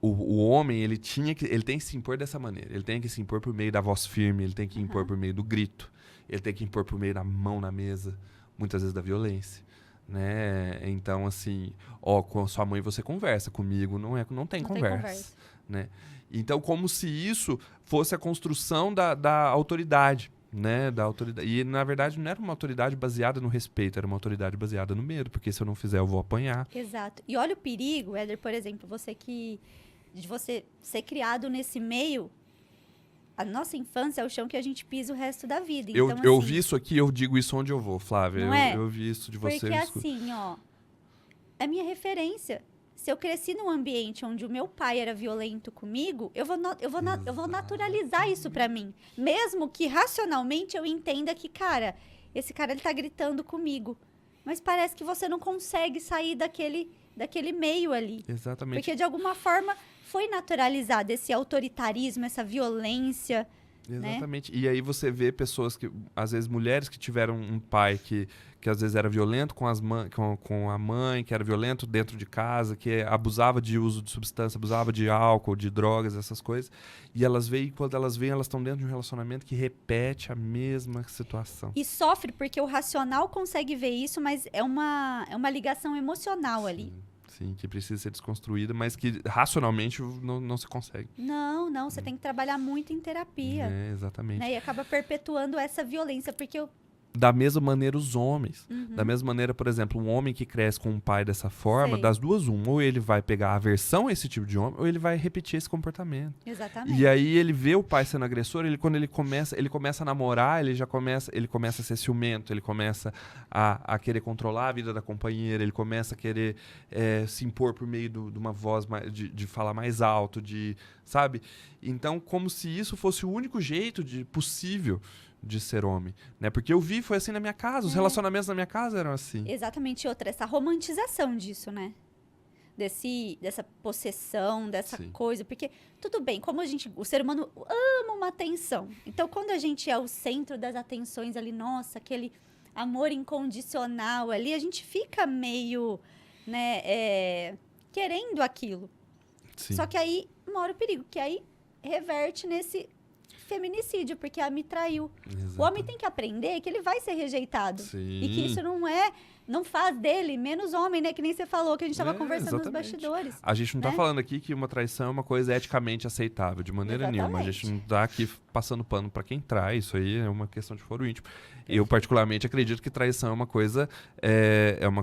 o homem, ele tem que se impor dessa maneira. Ele tem que se impor por meio da voz firme, ele tem que impor por meio do grito, ele tem que impor por meio da mão na mesa, muitas vezes da violência. Né? Então, assim, com a sua mãe você conversa, comigo não tem conversa. Né? Então, como se isso fosse a construção da autoridade. Né, da autoridade. E, na verdade, não era uma autoridade baseada no respeito, era uma autoridade baseada no medo, porque se eu não fizer, eu vou apanhar. Exato. E olha o perigo, Éder, por exemplo, de você ser criado nesse meio, a nossa infância é o chão que a gente pisa o resto da vida. Então, eu vi isso aqui, eu digo isso onde eu vou, Flávia. Eu vi isso de você. Porque assim, é minha referência. Se eu cresci num ambiente onde o meu pai era violento comigo, eu vou naturalizar isso pra mim. Mesmo que racionalmente eu entenda que, cara, esse cara ele tá gritando comigo. Mas parece que você não consegue sair daquele meio ali. Exatamente. Porque de alguma forma foi naturalizado esse autoritarismo, essa violência. Exatamente. Né? E aí você vê pessoas que, às vezes, mulheres que tiveram um pai que às vezes era violento com a mãe, que era violento dentro de casa, que abusava de uso de substância, abusava de álcool, de drogas, essas coisas. E elas veem, e quando elas veem, elas estão dentro de um relacionamento que repete a mesma situação. E sofre porque o racional consegue ver isso, mas é uma ligação emocional ali. Sim, que precisa ser desconstruída, mas que racionalmente não se consegue. Não, você tem que trabalhar muito em terapia. Exatamente. Né? E acaba perpetuando essa violência, porque Da mesma maneira, os homens. Da mesma maneira, por exemplo, um homem que cresce com um pai dessa forma, das duas, ou ele vai pegar aversão a esse tipo de homem, ou ele vai repetir esse comportamento. Exatamente. E aí ele vê o pai sendo agressor, quando ele começa a namorar, ele começa a ser ciumento, ele começa a querer controlar a vida da companheira, ele começa a querer se impor por meio de uma voz de falar mais alto, sabe? Então, como se isso fosse o único jeito possível de ser homem, né? Porque foi assim na minha casa, os relacionamentos na minha casa eram assim. Exatamente, essa romantização disso, né? Dessa possessão, dessa coisa, porque tudo bem, como o ser humano ama uma atenção. Então, quando a gente é o centro das atenções ali, nossa, aquele amor incondicional ali, a gente fica meio, né, querendo aquilo. Sim. Só que aí mora o perigo, que aí reverte nesse feminicídio, porque ela me traiu. Exato. O homem tem que aprender que ele vai ser rejeitado. Sim. E que isso não faz dele menos homem, né? Que nem você falou, que a gente estava conversando nos bastidores. A gente não tá falando aqui que uma traição é uma coisa eticamente aceitável, de maneira nenhuma. A gente não tá aqui passando pano para quem trai, isso aí é uma questão de foro íntimo. Eu, particularmente, acredito que traição é uma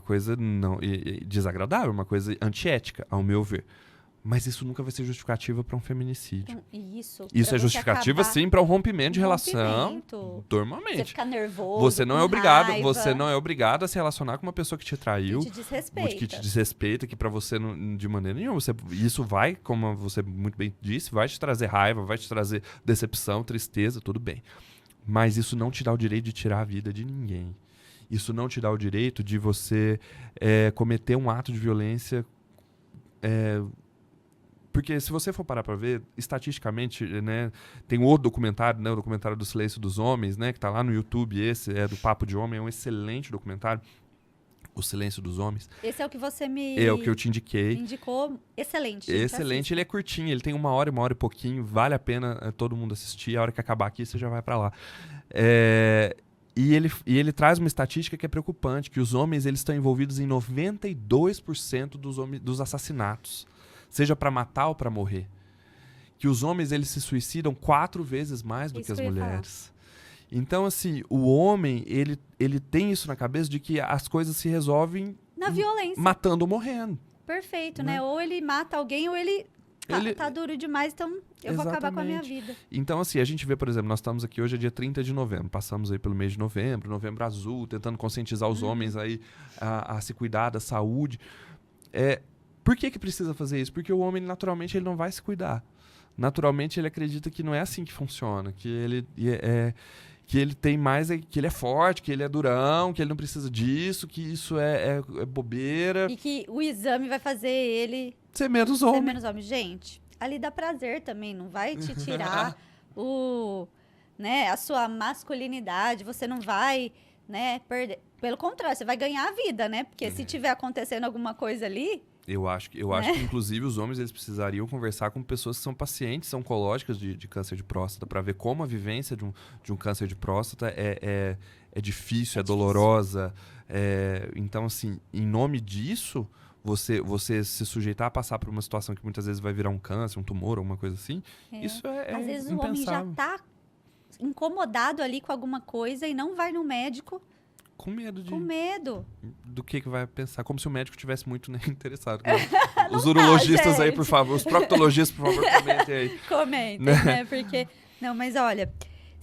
coisa não desagradável, uma coisa antiética, ao meu ver. Mas isso nunca vai ser justificativa para um feminicídio. Isso é justificativa, sim, para um rompimento de relação. Normalmente. Você ficar nervoso. Você não é obrigado a se relacionar com uma pessoa que te traiu. Que te desrespeita. Que te desrespeita, que para você, de maneira nenhuma, isso vai, como você muito bem disse, vai te trazer raiva, vai te trazer decepção, tristeza, tudo bem. Mas isso não te dá o direito de tirar a vida de ninguém. Isso não te dá o direito de você cometer um ato de violência. Porque se você for parar para ver, estatisticamente, né, tem outro documentário, né, o documentário do Silêncio dos Homens, né, que tá lá no YouTube, esse do Papo de Homem, é um excelente documentário, O Silêncio dos Homens. Esse é o que você É o que eu te indiquei. Indicou, excelente. Excelente, ele é curtinho, ele tem 1 hora e pouquinho, vale a pena todo mundo assistir, a hora que acabar aqui você já vai para lá. E ele traz uma estatística que é preocupante, que os homens eles estão envolvidos em 92% dos assassinatos. Seja para matar ou para morrer. que os homens eles se suicidam 4 vezes mais do que as que eu ia falar. mulheres. Então, assim, o homem, ele tem isso na cabeça de que as coisas se resolvem Na violência. matando ou morrendo. Perfeito, Né? né? Ou ele mata alguém, ou ele Ele- tá duro demais, então eu vou acabar com a minha Exatamente. vida. Então, assim, a gente vê, por exemplo, nós estamos aqui hoje, é dia 30 de novembro. Passamos aí pelo mês de novembro, novembro azul, tentando conscientizar os homens aí a se cuidar da saúde. Por que precisa fazer isso? Porque o homem, naturalmente, ele não vai se cuidar. Naturalmente, ele acredita que não é assim que funciona, que ele tem mais, que ele é forte, que ele é durão, que ele não precisa disso, que isso é bobeira. E que o exame vai fazer ele Ser menos ser homem. menos homem. Gente, ali dá prazer também, não vai te tirar a sua masculinidade, você não vai, né, perder. Pelo contrário, você vai ganhar a vida, né? Porque se tiver acontecendo alguma coisa ali, Eu acho que, inclusive, os homens eles precisariam conversar com pessoas que são pacientes oncológicas de câncer de próstata para ver como a vivência de um câncer de próstata é difícil, é dolorosa. Então, assim, em nome disso, você se sujeitar a passar por uma situação que muitas vezes vai virar um câncer, um tumor, alguma coisa assim, isso é às vezes o homem já impensável. tá incomodado ali com alguma coisa e não vai no médico Com medo com medo. do que vai pensar, como se o médico tivesse muito né, interessado. Os urologistas aí, gente. por favor, os proctologistas, por favor, comentem aí. Comentem, Né? né? Porque. Não, mas olha,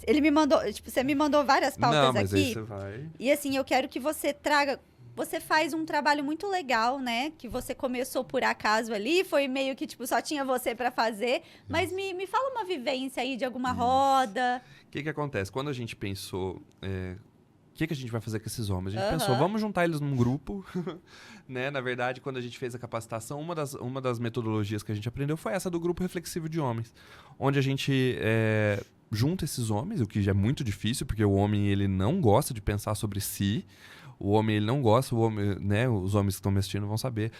ele me mandou. Tipo, você me mandou várias pautas Não, mas aí aqui. você vai... E assim, eu quero que você traga. Você faz um trabalho muito legal, né? Que você começou por acaso ali, foi meio que, tipo, só tinha você pra fazer. Mas me fala uma vivência aí de alguma roda. O que acontece? Quando a gente pensou... O que a gente vai fazer com esses homens? A gente Aham. pensou, vamos juntar eles num grupo, né? Na verdade, quando a gente fez a capacitação, uma das metodologias que a gente aprendeu foi essa do grupo reflexivo de homens, onde a gente junta esses homens, o que já é muito difícil, porque o homem ele não gosta de pensar sobre si, o homem ele não gosta, né? Os homens que estão me assistindo vão saber.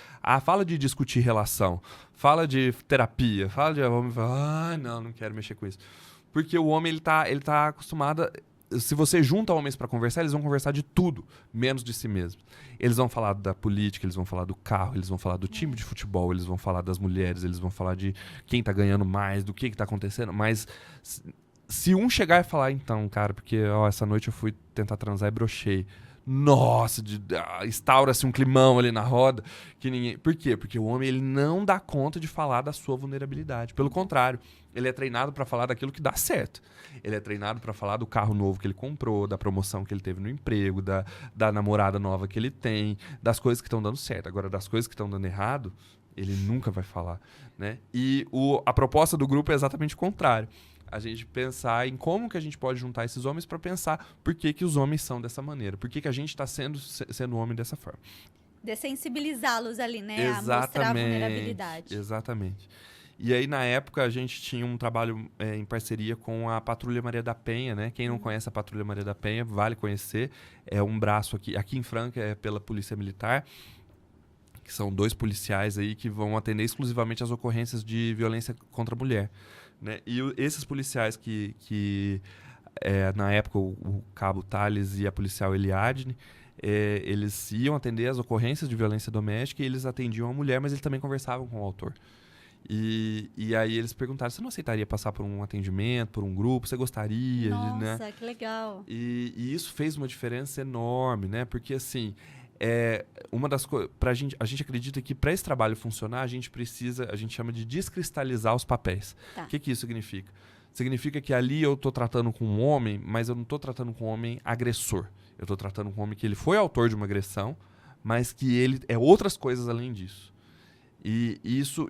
Fala de discutir relação, fala de terapia, fala de... O homem fala, não quero mexer com isso. Porque o homem ele tá acostumado... Se você junta homens para conversar, eles vão conversar de tudo, menos de si mesmos. Eles vão falar da política, eles vão falar do carro, eles vão falar do time de futebol, eles vão falar das mulheres, eles vão falar de quem tá ganhando mais, do que tá acontecendo. Mas se um chegar e falar, então, cara, porque essa noite eu fui tentar transar e brochei. Nossa, instaura-se um climão ali na roda. Que ninguém... Por quê? Porque o homem ele não dá conta de falar da sua vulnerabilidade. Pelo contrário, ele é treinado para falar daquilo que dá certo. Ele é treinado para falar do carro novo que ele comprou, da promoção que ele teve no emprego, da namorada nova que ele tem, das coisas que estão dando certo. Agora, das coisas que estão dando errado, ele nunca vai falar, né? E a proposta do grupo é exatamente o contrário. A gente pensar em como que a gente pode juntar esses homens para pensar por que os homens são dessa maneira, por que a gente está sendo homem dessa forma. Dessensibilizá-los ali, né? A mostrar a vulnerabilidade. Exatamente. E aí, na época, a gente tinha um trabalho em parceria com a Patrulha Maria da Penha, né? Quem não conhece a Patrulha Maria da Penha, vale conhecer. É um braço aqui em Franca, é pela Polícia Militar, que são 2 policiais aí que vão atender exclusivamente as ocorrências de violência contra a mulher. Né? E esses policiais que na época, o cabo Thales e a policial Eliadne, eles iam atender as ocorrências de violência doméstica e eles atendiam a mulher, mas eles também conversavam com o autor. E aí eles perguntaram, você não aceitaria passar por um atendimento, por um grupo? Você gostaria? Nossa, né? que legal. E isso fez uma diferença enorme, né? Porque assim... uma das coisas, a gente acredita que para esse trabalho funcionar, a gente chama de descristalizar os papéis. Tá. O que isso significa? Significa que ali eu estou tratando com um homem, mas eu não estou tratando com um homem agressor. Eu estou tratando com um homem que ele foi autor de uma agressão, mas que ele é outras coisas além disso. E isso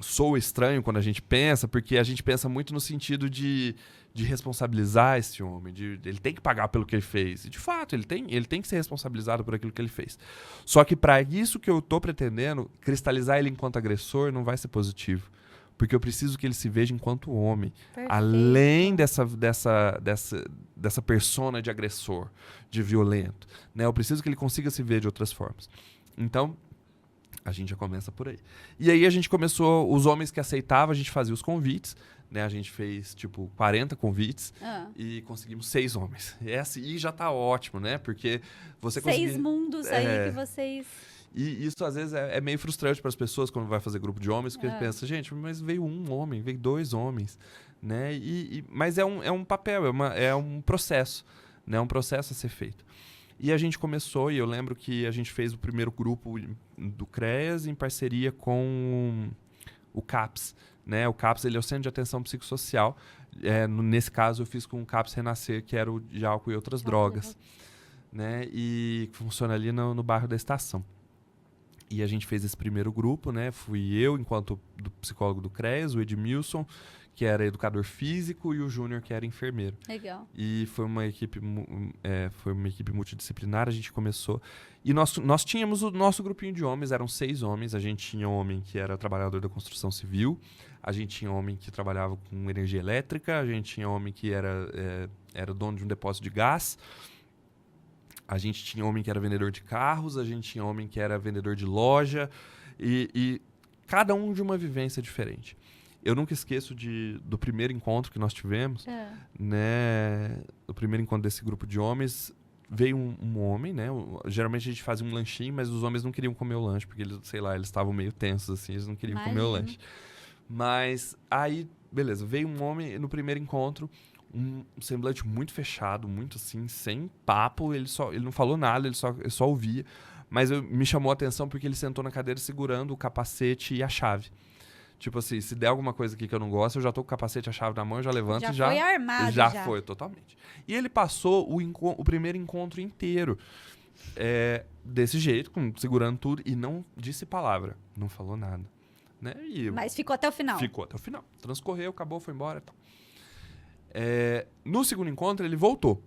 soa estranho quando a gente pensa, porque a gente pensa muito no sentido de responsabilizar esse homem, ele tem que pagar pelo que ele fez. E, de fato, ele tem que ser responsabilizado por aquilo que ele fez. Só que para isso que eu estou pretendendo, cristalizar ele enquanto agressor não vai ser positivo. Porque eu preciso que ele se veja enquanto homem. Perfeito. Além dessa persona de agressor, de violento. Né? Eu preciso que ele consiga se ver de outras formas. Então... a gente já começa por aí. E aí a gente começou, os homens que aceitavam, a gente fazia os convites, né? A gente fez, 40 convites e conseguimos 6 homens. E já tá ótimo, né? Porque você 6 mundos aí que vocês... E isso, às vezes, é meio frustrante para as pessoas quando vai fazer grupo de homens, porque pensa, gente, mas veio um homem, veio 2 homens, né? Mas é um papel, é um processo, né? É um processo a ser feito. E a gente começou, e eu lembro que a gente fez o primeiro grupo do CREAS em parceria com o CAPS, né? O CAPS, ele é o Centro de Atenção Psicossocial. Nesse caso, eu fiz com o CAPS Renascer, que era o de álcool e outras drogas, né? E funciona ali no bairro da Estação. E a gente fez esse primeiro grupo, né? Fui eu, enquanto do psicólogo do CREAS, o Edmilson, que era educador físico, e o Júnior, que era enfermeiro. Legal. E foi uma equipe multidisciplinar, a gente começou. E nós tínhamos o nosso grupinho de homens, eram 6 homens. A gente tinha homem que era trabalhador da construção civil, a gente tinha homem que trabalhava com energia elétrica, a gente tinha homem que era dono de um depósito de gás, a gente tinha homem que era vendedor de carros, a gente tinha homem que era vendedor de loja, e cada um de uma vivência diferente. Eu nunca esqueço do primeiro encontro que nós tivemos, né? O primeiro encontro desse grupo de homens, veio um homem, né? Geralmente a gente fazia um lanchinho, mas os homens não queriam comer o lanche, porque eles, sei lá, eles estavam meio tensos, assim, eles não queriam comer o lanche. Mas aí, beleza, veio um homem no primeiro encontro, um semblante muito fechado, muito assim, sem papo, ele não falou nada, ele só ouvia. Mas me chamou a atenção porque ele sentou na cadeira segurando o capacete e a chave. Tipo assim, se der alguma coisa aqui que eu não gosto, eu já tô com o capacete e a chave na mão, eu já levanto e já... Já foi armado, já foi, totalmente. E ele passou o primeiro encontro inteiro desse jeito, segurando tudo, e não disse palavra. Não falou nada. Né? Mas ficou até o final. Ficou até o final. Transcorreu, acabou, foi embora e tal. No segundo encontro, ele voltou.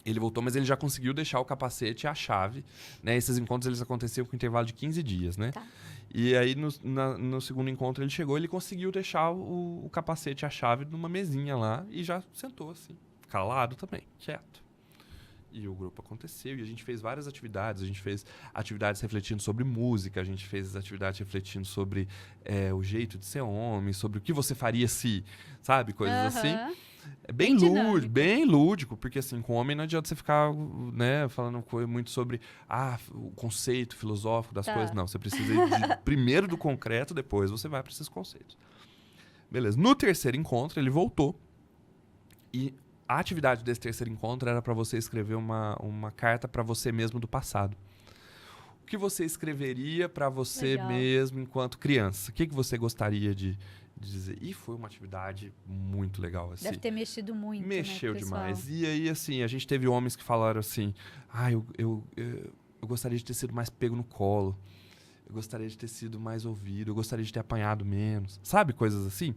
Ele voltou, mas ele já conseguiu deixar o capacete e a chave. Né? Esses encontros eles aconteciam com intervalo de 15 dias, né? Tá. E aí, no segundo encontro, ele chegou, ele conseguiu deixar o capacete e a chave numa mesinha lá e já sentou assim, calado também, quieto. E o grupo aconteceu e a gente fez várias atividades. A gente fez atividades refletindo sobre música, a gente fez atividades refletindo sobre o jeito de ser homem, sobre o que você faria se, sabe, coisas assim. É bem lúdico, bem lúdico, porque assim, com homem não adianta você ficar, né, falando muito sobre o conceito filosófico das coisas. Não, você precisa ir primeiro do concreto, depois você vai para esses conceitos. Beleza. No terceiro encontro, ele voltou e a atividade desse terceiro encontro era para você escrever uma carta para você mesmo do passado. O que você escreveria para você mesmo enquanto criança? O que você gostaria de dizer? E foi uma atividade muito legal. Assim. Deve ter mexido muito, Mexeu né, demais. E aí, assim, a gente teve homens que falaram assim, eu gostaria de ter sido mais pego no colo. Eu gostaria de ter sido mais ouvido. Eu gostaria de ter apanhado menos. Sabe? Coisas assim.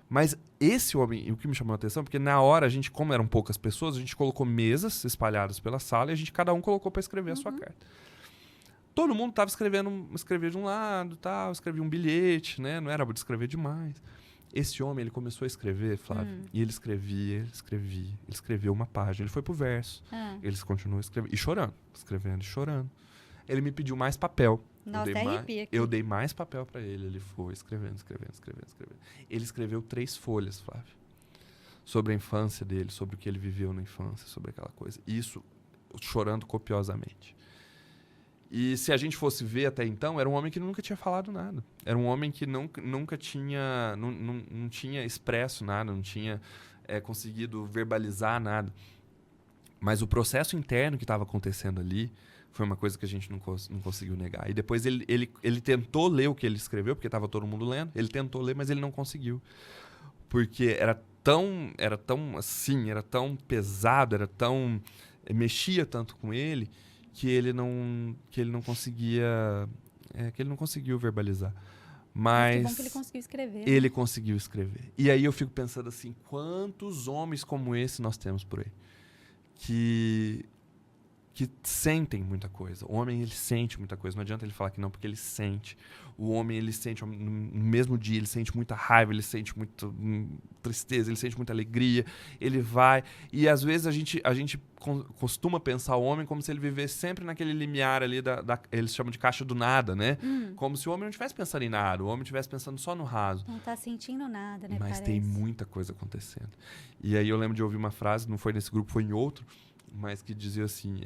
Mas esse homem, o que me chamou a atenção, porque na hora, a gente, como eram poucas pessoas, a gente colocou mesas espalhadas pela sala e cada um colocou para escrever a sua carta. Todo mundo estava escrevia de um lado, tal, escrevia um bilhete, né? Não era de escrever demais. Esse homem, ele começou a escrever, Flávio, e ele escreveu uma página, ele foi pro verso, ele continuou escrevendo, e chorando, escrevendo e chorando. Ele me pediu mais papel. Nossa, arrepia aqui. Eu dei mais papel para ele foi escrevendo. Ele escreveu 3 folhas, Flávio, sobre a infância dele, sobre o que ele viveu na infância, sobre aquela coisa. Isso, chorando copiosamente. E se a gente fosse ver até então, era um homem que nunca tinha falado nada. Era um homem que nunca tinha... Não tinha expresso nada, não tinha conseguido verbalizar nada. Mas o processo interno que estava acontecendo ali foi uma coisa que a gente não conseguiu negar. E depois ele tentou ler o que ele escreveu, porque estava todo mundo lendo. Ele tentou ler, mas ele não conseguiu. Porque era tão assim, era tão pesado, mexia tanto com ele... que ele não conseguiu verbalizar. Mas que bom que ele conseguiu escrever. Ele conseguiu escrever. E aí eu fico pensando assim, quantos homens como esse nós temos por aí? Que sentem muita coisa. O homem, ele sente muita coisa. Não adianta ele falar que não, porque ele sente. O homem, ele sente, no mesmo dia, ele sente muita raiva, ele sente muita tristeza, ele sente muita alegria. Ele vai... E às vezes a gente costuma pensar o homem como se ele vivesse sempre naquele limiar ali, eles chamam de caixa do nada, né? Como se o homem não estivesse pensando em nada, o homem estivesse pensando só no raso. Não tá sentindo nada, né? Mas parece. Tem muita coisa acontecendo. E aí eu lembro de ouvir uma frase, não foi nesse grupo, foi em outro, mas que dizia assim,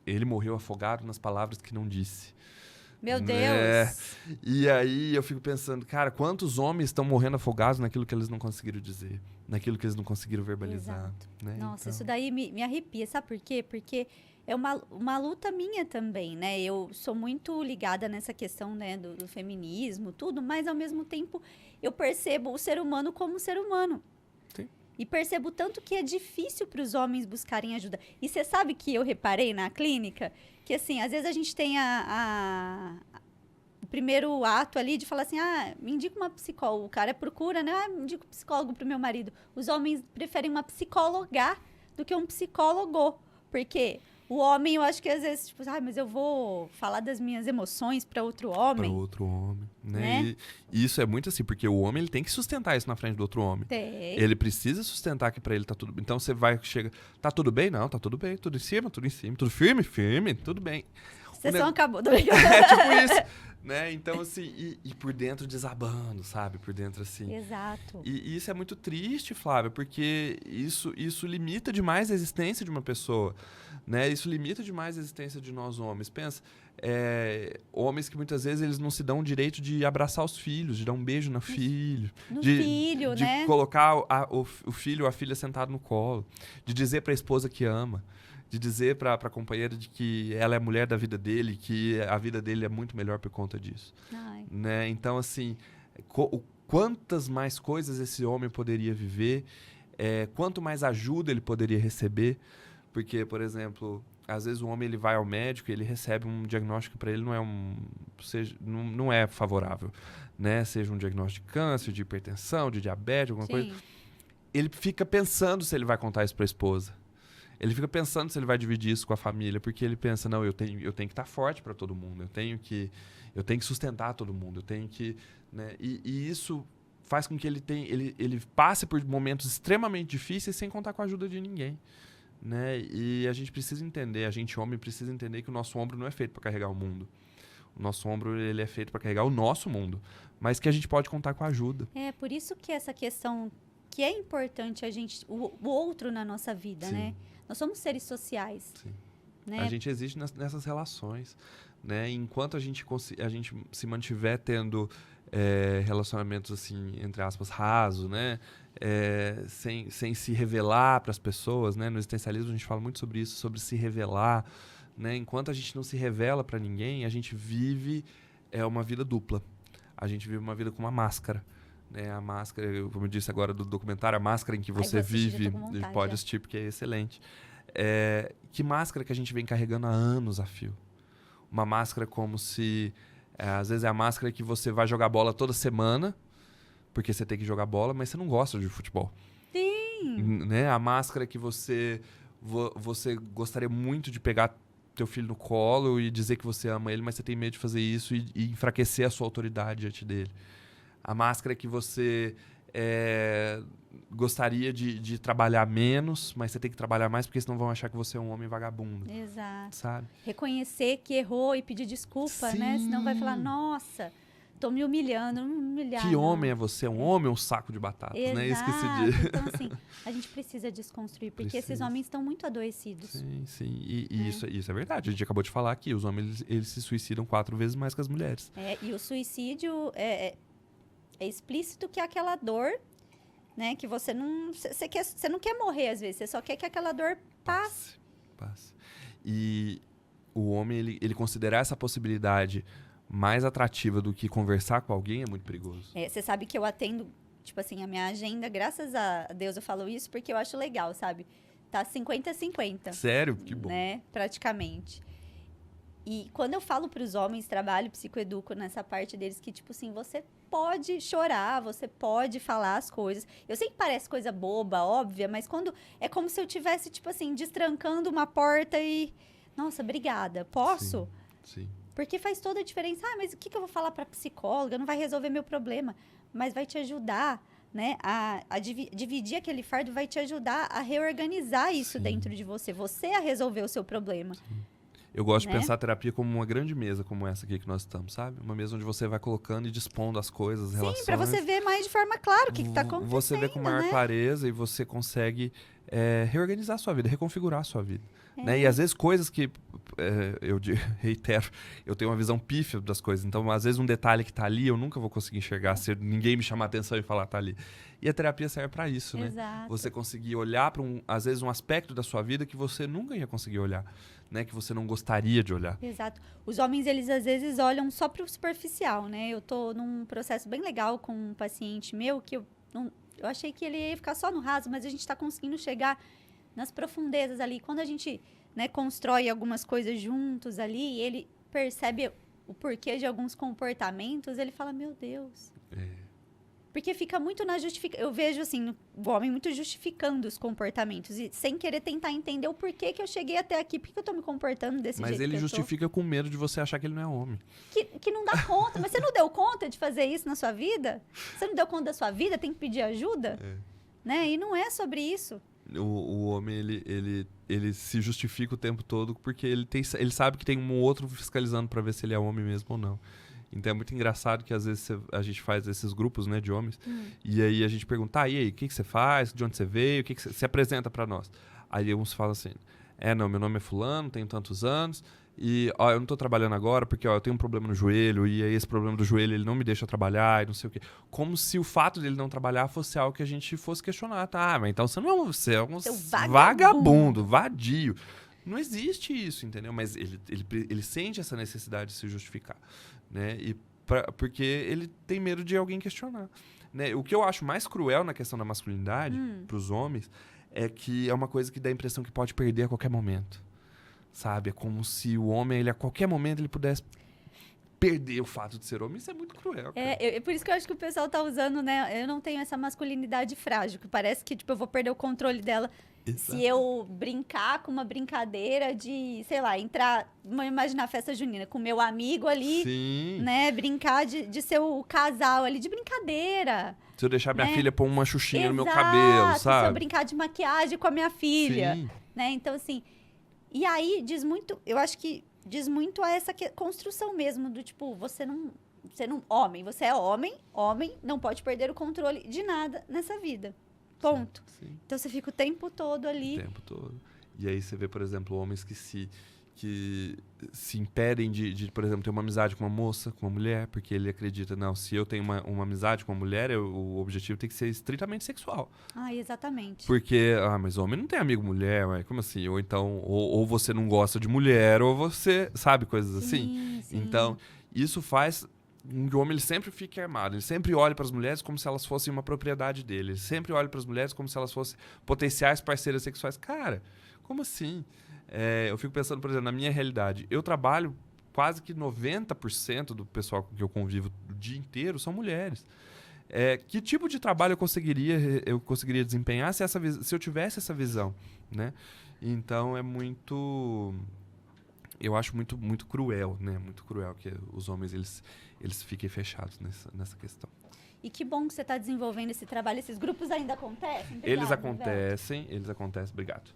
ele morreu afogado nas palavras que não disse. Meu Deus! Né? E aí eu fico pensando, cara, quantos homens estão morrendo afogados naquilo que eles não conseguiram dizer, naquilo que eles não conseguiram verbalizar. Exato. Né? Nossa, Então, isso daí me arrepia. Sabe por quê? Porque é uma luta minha também, né? Eu sou muito ligada nessa questão, né, do feminismo, tudo, mas ao mesmo tempo eu percebo o ser humano como ser humano. Sim. E percebo tanto que é difícil para os homens buscarem ajuda. E você sabe que eu reparei na clínica que, assim, às vezes a gente tem o primeiro ato ali de falar assim, me indica uma psicóloga. O cara procura, né? Me indica um psicólogo pro meu marido. Os homens preferem uma psicóloga do que um psicólogo. Porque o homem, eu acho que às vezes, tipo, mas eu vou falar das minhas emoções para outro homem. para outro homem, né? Né? E isso é muito assim, porque o homem ele tem que sustentar isso na frente do outro homem. Tem. Ele precisa sustentar que para ele tá tudo bem. Então você vai, chega, tá tudo bem? Não, tá tudo bem. Tudo em cima, tudo em cima. Tudo firme, firme, tudo bem. A sessão acabou. Tô brincando. É tipo isso. Né? Então, assim, e por dentro desabando, sabe? Por dentro, assim. Exato. E isso é muito triste, Flávia, porque isso limita demais a existência de uma pessoa, né? Isso limita demais a existência de nós homens. Pensa, homens que muitas vezes eles não se dão o direito de abraçar os filhos, de dar um beijo no filho. No de, filho, de né? colocar o filho ou a filha sentado no colo. De dizer para a esposa que ama. De dizer para a companheira de que ela é a mulher da vida dele, que a vida dele é muito melhor por conta disso. Ai. Né? Então, assim, quantas mais coisas esse homem poderia viver, quanto mais ajuda ele poderia receber. Porque, por exemplo, às vezes o homem ele vai ao médico e ele recebe um diagnóstico que para ele não é favorável. Né? Seja um diagnóstico de câncer, de hipertensão, de diabetes, alguma coisa. Ele fica pensando se ele vai contar isso para a esposa. Ele fica pensando se ele vai dividir isso com a família, porque ele pensa, não, eu tenho que estar forte para todo mundo, eu tenho que sustentar todo mundo, eu tenho que... Né? E isso faz com que ele passe por momentos extremamente difíceis sem contar com a ajuda de ninguém. Né? E a gente precisa entender, a gente homem precisa entender que o nosso ombro não é feito para carregar o mundo. O nosso ombro ele é feito para carregar o nosso mundo, mas que a gente pode contar com a ajuda. É, por isso que essa questão que é importante o outro na nossa vida, Sim. né? Nós somos seres sociais. Sim. Né? A gente existe nessas relações. Né? Enquanto a gente se mantiver tendo relacionamentos, assim, entre aspas, rasos, né? Sem se revelar para as pessoas. Né? No existencialismo a gente fala muito sobre isso, sobre se revelar. Né? Enquanto a gente não se revela para ninguém, a gente vive uma vida dupla. A gente vive uma vida com uma máscara. Né? A máscara, como eu disse agora do documentário, a máscara em que você vive, pode assistir porque é excelente. Que máscara que a gente vem carregando há anos a fio. Uma máscara como se... às vezes é a máscara que você vai jogar bola toda semana, porque você tem que jogar bola, mas você não gosta de futebol. Sim! Né? A máscara que você gostaria muito de pegar teu filho no colo e dizer que você ama ele, mas você tem medo de fazer isso e enfraquecer a sua autoridade diante dele. A máscara que você gostaria de trabalhar menos, mas você tem que trabalhar mais porque senão vão achar que você é um homem vagabundo. Exato. Sabe? Reconhecer que errou e pedir desculpa, Sim. né? Senão vai falar, nossa, tô me humilhando, não me humilhar. Que homem é você? Um homem ou um saco de batatas? Exato. Né? Isso que se diz. Então, assim, a gente precisa desconstruir, porque esses homens estão muito adoecidos. Sim, sim. E isso é verdade. A gente acabou de falar aqui. Os homens eles se suicidam 4 vezes mais que as mulheres. E o suicídio é explícito que é aquela dor, né? Que você não quer morrer às vezes, você só quer que aquela dor passe. E o homem, ele considerar essa possibilidade mais atrativa do que conversar com alguém é muito perigoso. Você sabe que eu atendo, tipo assim, a minha agenda, graças a Deus eu falo isso, porque eu acho legal, sabe? Tá 50-50. Sério? Que bom. Né? Praticamente. E quando eu falo para os homens, trabalho, psicoeduco nessa parte deles, que, tipo assim, você pode chorar, você pode falar as coisas. Eu sei que parece coisa boba, óbvia, mas quando é como se eu tivesse, tipo assim, destrancando uma porta e... Nossa, obrigada. Posso? Sim. Porque faz toda a diferença. Mas o que eu vou falar para psicóloga? Não vai resolver meu problema, mas vai te ajudar, né? A dividir aquele fardo vai te ajudar a reorganizar isso dentro de você. Você a resolver o seu problema. Sim. Eu gosto de pensar a terapia como uma grande mesa como essa aqui que nós estamos, sabe? Uma mesa onde você vai colocando e dispondo as coisas, as relações. Sim, para você ver mais de forma clara o que está acontecendo. Você vê com maior clareza e você consegue reorganizar a sua vida, reconfigurar a sua vida. Né? E às vezes coisas que, reitero, eu tenho uma visão pífia das coisas. Então, às vezes um detalhe que está ali, eu nunca vou conseguir enxergar se ninguém me chamar a atenção e falar tá ali. E a terapia serve para isso, né? Exato. Você conseguir olhar para, às vezes, um aspecto da sua vida que você nunca ia conseguir olhar. Né? Que você não gostaria de olhar. Exato. Os homens, eles às vezes olham só para o superficial, né? Eu tô num processo bem legal com um paciente meu que eu achei que ele ia ficar só no raso, mas a gente está conseguindo chegar nas profundezas ali. Quando a gente, né, constrói algumas coisas juntos ali, ele percebe o porquê de alguns comportamentos, ele fala, meu Deus. Porque fica muito na justificação. Eu vejo, assim, o homem muito justificando os comportamentos e sem querer tentar entender o porquê que eu cheguei até aqui, por que eu tô me comportando desse jeito. Mas ele justifica com medo de você achar que ele não é homem. Que não dá conta. Mas você não deu conta de fazer isso na sua vida? Você não deu conta da sua vida? Tem que pedir ajuda? Né? E não é sobre isso. O homem, ele se justifica o tempo todo porque ele sabe que tem um outro fiscalizando para ver se ele é homem mesmo ou não. Então é muito engraçado que às vezes a gente faz esses grupos, né, de homens, e aí a gente pergunta, e aí, o que você faz? De onde você veio? O que você se apresenta para nós? Aí uns falam assim, não, meu nome é fulano, tenho tantos anos, e eu não tô trabalhando agora porque eu tenho um problema no joelho, e aí esse problema do joelho ele não me deixa trabalhar, e não sei o quê. Como se o fato dele não trabalhar fosse algo que a gente fosse questionar, tá? Mas então você é um vagabundo, vadio. Não existe isso, entendeu? Mas ele sente essa necessidade de se justificar, né? Porque ele tem medo de alguém questionar, né? O que eu acho mais cruel na questão da masculinidade, para os homens, é que é uma coisa que dá a impressão que pode perder a qualquer momento, sabe? É como se o homem, a qualquer momento, ele pudesse perder o fato de ser homem. Isso é muito cruel, cara. É por isso que eu acho que o pessoal tá usando, né? Eu não tenho essa masculinidade frágil, que parece que, tipo, eu vou perder o controle dela. Exato. Se eu brincar com uma brincadeira de, sei lá, vamos imaginar a festa junina, com meu amigo ali, Sim. Né? Brincar de ser o casal ali, de brincadeira. Se eu deixar minha filha pôr uma xuxinha Exato, no meu cabelo, sabe? Se eu brincar de maquiagem com a minha filha. Sim. Né? Então, assim, e aí diz muito, eu acho que diz muito a essa construção mesmo, do tipo, você não, você é homem não pode perder o controle de nada nessa vida. Ponto. Sim. Então você fica o tempo todo ali. O tempo todo. E aí você vê, por exemplo, homens que se impedem de, por exemplo, ter uma amizade com uma moça, com uma mulher, porque ele acredita, não, se eu tenho uma amizade com uma mulher, o objetivo tem que ser estritamente sexual. Exatamente. Porque, mas homem não tem amigo mulher, ué, como assim? Ou então, ou você não gosta de mulher, ou você, sabe, coisas assim. Sim. Então, isso faz que o homem ele sempre fique armado. Ele sempre olha para as mulheres como se elas fossem uma propriedade dele. Ele sempre olha para as mulheres como se elas fossem potenciais parceiras sexuais. Cara, como assim? Eu fico pensando, por exemplo, na minha realidade. Eu trabalho quase que 90% do pessoal com que eu convivo o dia inteiro são mulheres. Que tipo de trabalho eu conseguiria desempenhar se eu tivesse essa visão, né? Então é muito... Eu acho muito, muito cruel, né? Muito cruel que os homens eles fiquem fechados nessa questão. E que bom que você está desenvolvendo esse trabalho. Esses grupos ainda acontecem? Obrigada, eles acontecem, obrigado.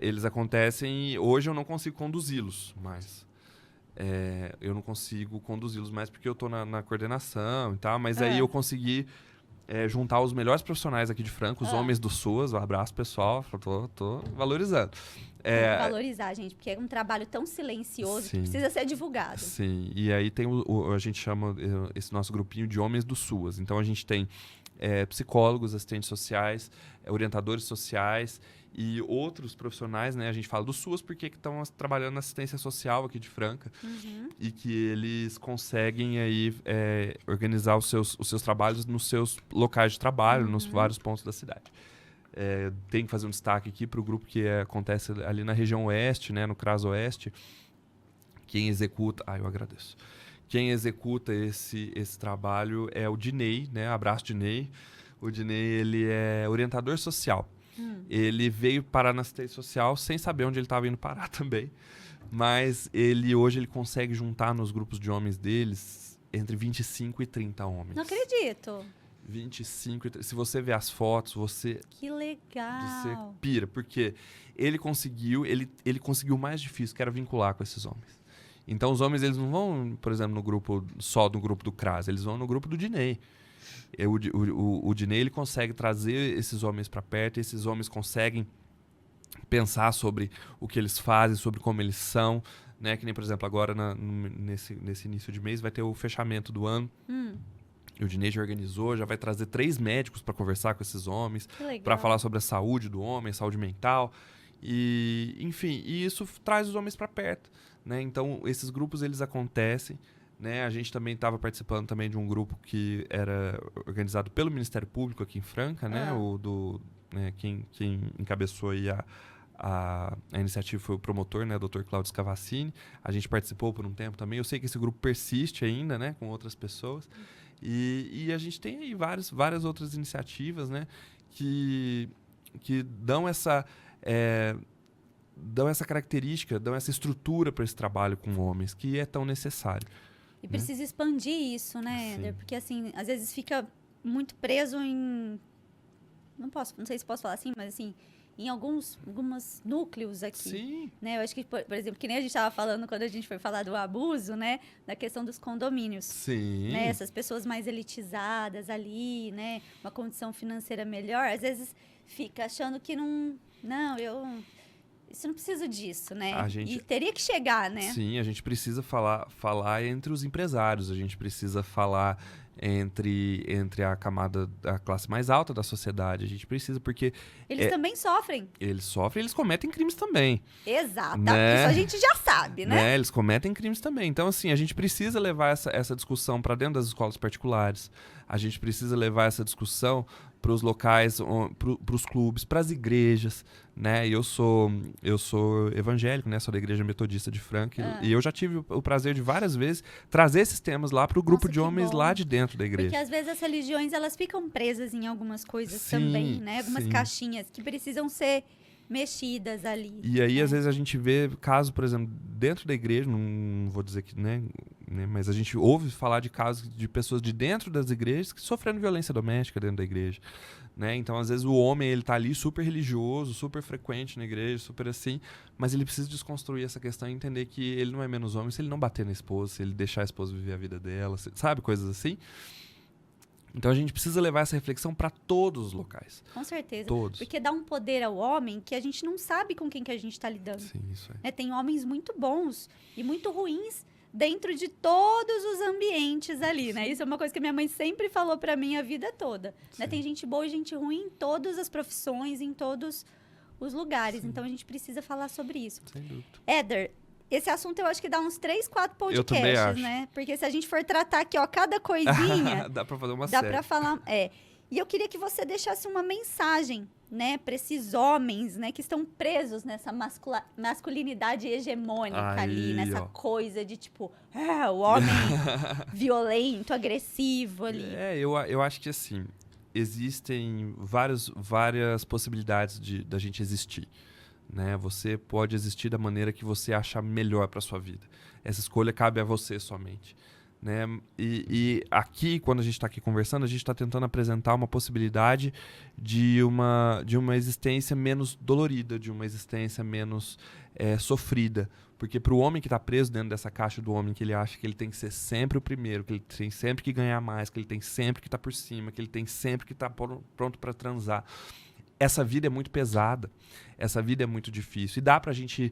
Eles acontecem e hoje eu não consigo conduzi-los mais. Eu não consigo conduzi-los mais porque eu estou na coordenação e tal, mas aí eu consegui juntar os melhores profissionais aqui de Franca, os homens do SUAS. Um abraço, pessoal. Tô valorizando. Valorizar, gente, porque é um trabalho tão silencioso que precisa ser divulgado. Sim, e aí tem a gente chama esse nosso grupinho de homens do SUAS. Então a gente tem psicólogos, assistentes sociais, orientadores sociais e outros profissionais, né? A gente fala do SUAS porque estão trabalhando na assistência social aqui de Franca e que eles conseguem aí organizar os seus trabalhos nos seus locais de trabalho, nos vários pontos da cidade. Tem que fazer um destaque aqui para o grupo que acontece ali na região oeste, né, no CRAS Oeste. Quem executa... eu agradeço. Quem executa esse trabalho é o Dinei, né? Abraço, Dinei. O Dinei, ele é orientador social. Ele veio parar na assistência social sem saber onde ele estava indo parar também. Mas hoje ele consegue juntar nos grupos de homens deles entre 25 e 30 homens. Não acredito. 25, se você ver as fotos, que legal. Você pira, porque ele conseguiu o mais difícil, que era vincular com esses homens. Então os homens, eles não vão, por exemplo, no grupo do CRAS, eles vão no grupo do Dinei. O Diney, ele consegue trazer esses homens para perto, esses homens conseguem pensar sobre o que eles fazem, sobre como eles são, né? Que nem, por exemplo, agora nesse início de mês vai ter o fechamento do ano. E o Diney já organizou, já vai trazer 3 médicos para conversar com esses homens, para falar sobre a saúde do homem, saúde mental. E, enfim, e isso traz os homens para perto, né? Então, esses grupos, eles acontecem, né? A gente também estava participando também de um grupo que era organizado pelo Ministério Público aqui em Franca, né? Quem encabeçou aí a iniciativa foi o promotor, né, o Dr. Cláudio Scavacini. A gente participou por um tempo também. Eu sei que esse grupo persiste ainda, né, com outras pessoas. E a gente tem aí várias outras iniciativas, né, que dão essa característica, dão essa estrutura para esse trabalho com homens, que é tão necessário. E precisa expandir isso, né, Éder? Porque, assim, às vezes fica muito preso em... Não sei se posso falar assim, mas, assim, em alguns núcleos aqui. Sim. Né? Eu acho que, por exemplo, que nem a gente estava falando quando a gente foi falar do abuso, né? Da questão dos condomínios. Sim. Né? Essas pessoas mais elitizadas ali, né? Uma condição financeira melhor, às vezes fica achando que isso não preciso disso, né? E teria que chegar, né? Sim, a gente precisa falar entre os empresários, a gente precisa falar entre a camada da classe mais alta da sociedade. A gente precisa, porque... Eles também sofrem. Eles sofrem, eles cometem crimes também. Exato. Né? Isso a gente já sabe, né? Eles cometem crimes também. Então, assim, a gente precisa levar essa discussão para dentro das escolas particulares. A gente precisa levar essa discussão para os locais, para os clubes, para as igrejas, né? Eu sou evangélico, né? Sou da Igreja Metodista de Franca. E eu já tive o prazer de várias vezes trazer esses temas lá para o grupo de homens lá de dentro da igreja. Porque às vezes as religiões, elas ficam presas em algumas coisas também, né? Algumas caixinhas que precisam ser mexidas ali. E aí, às vezes, a gente vê casos, por exemplo, dentro da igreja, não vou dizer que, né, mas a gente ouve falar de casos de pessoas de dentro das igrejas que sofrendo violência doméstica dentro da igreja, né? Então, às vezes, o homem, ele tá ali super religioso, super frequente na igreja, super assim, mas ele precisa desconstruir essa questão e entender que ele não é menos homem se ele não bater na esposa, se ele deixar a esposa viver a vida dela, sabe? Coisas assim. Então a gente precisa levar essa reflexão para todos os locais. Com certeza. Todos. Porque dá um poder ao homem que a gente não sabe com quem que a gente está lidando. Sim, isso aí. Né? Tem homens muito bons e muito ruins dentro de todos os ambientes ali, né? Isso é uma coisa que a minha mãe sempre falou para mim a vida toda. Né? Tem gente boa e gente ruim em todas as profissões, em todos os lugares. Sim. Então a gente precisa falar sobre isso. Sem dúvida. Éder, esse assunto eu acho que dá uns 3, 4 podcasts, eu também acho. né? Porque se a gente for tratar aqui, ó, cada coisinha... dá pra fazer uma série. Dá pra falar... E eu queria que você deixasse uma mensagem, né? Pra esses homens, né? Que estão presos nessa masculinidade hegemônica ali. Nessa coisa de, tipo... o homem violento, agressivo ali. Eu acho que, assim... Existem várias possibilidades da gente existir. Né? Você pode existir da maneira que você achar melhor para sua vida. Essa escolha cabe a você somente. Né? E aqui, quando a gente está aqui conversando, a gente está tentando apresentar uma possibilidade de uma existência menos dolorida, de uma existência menos sofrida. Porque para o homem que está preso dentro dessa caixa do homem, que ele acha que ele tem que ser sempre o primeiro, que ele tem sempre que ganhar mais, que ele tem sempre que estar por cima, que ele tem sempre que estar pronto para transar, essa vida é muito pesada, essa vida é muito difícil. E dá pra gente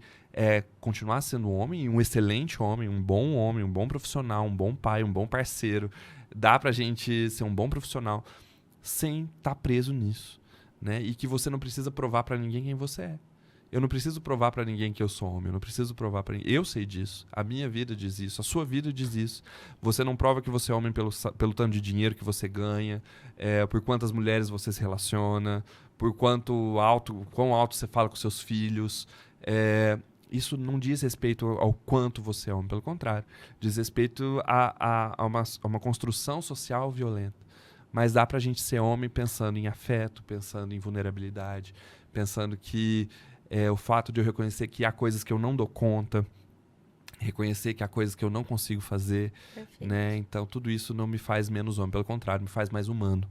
continuar sendo um excelente homem, um bom profissional, um bom pai, um bom parceiro. Dá pra gente ser um bom profissional sem estar preso nisso. Né? E que você não precisa provar pra ninguém quem você é. Eu não preciso provar pra ninguém que eu sou homem. Eu não preciso provar pra ninguém. Eu sei disso. A minha vida diz isso. A sua vida diz isso. Você não prova que você é homem pelo tanto de dinheiro que você ganha, por quantas mulheres você se relaciona, por quão alto você fala com seus filhos. Isso não diz respeito ao quanto você é homem. Pelo contrário. Diz respeito a uma construção social violenta. Mas dá pra gente ser homem pensando em afeto, pensando em vulnerabilidade, pensando que o fato de eu reconhecer que há coisas que eu não dou conta, reconhecer que há coisas que eu não consigo fazer, né? Então tudo isso não me faz menos homem, pelo contrário, me faz mais humano,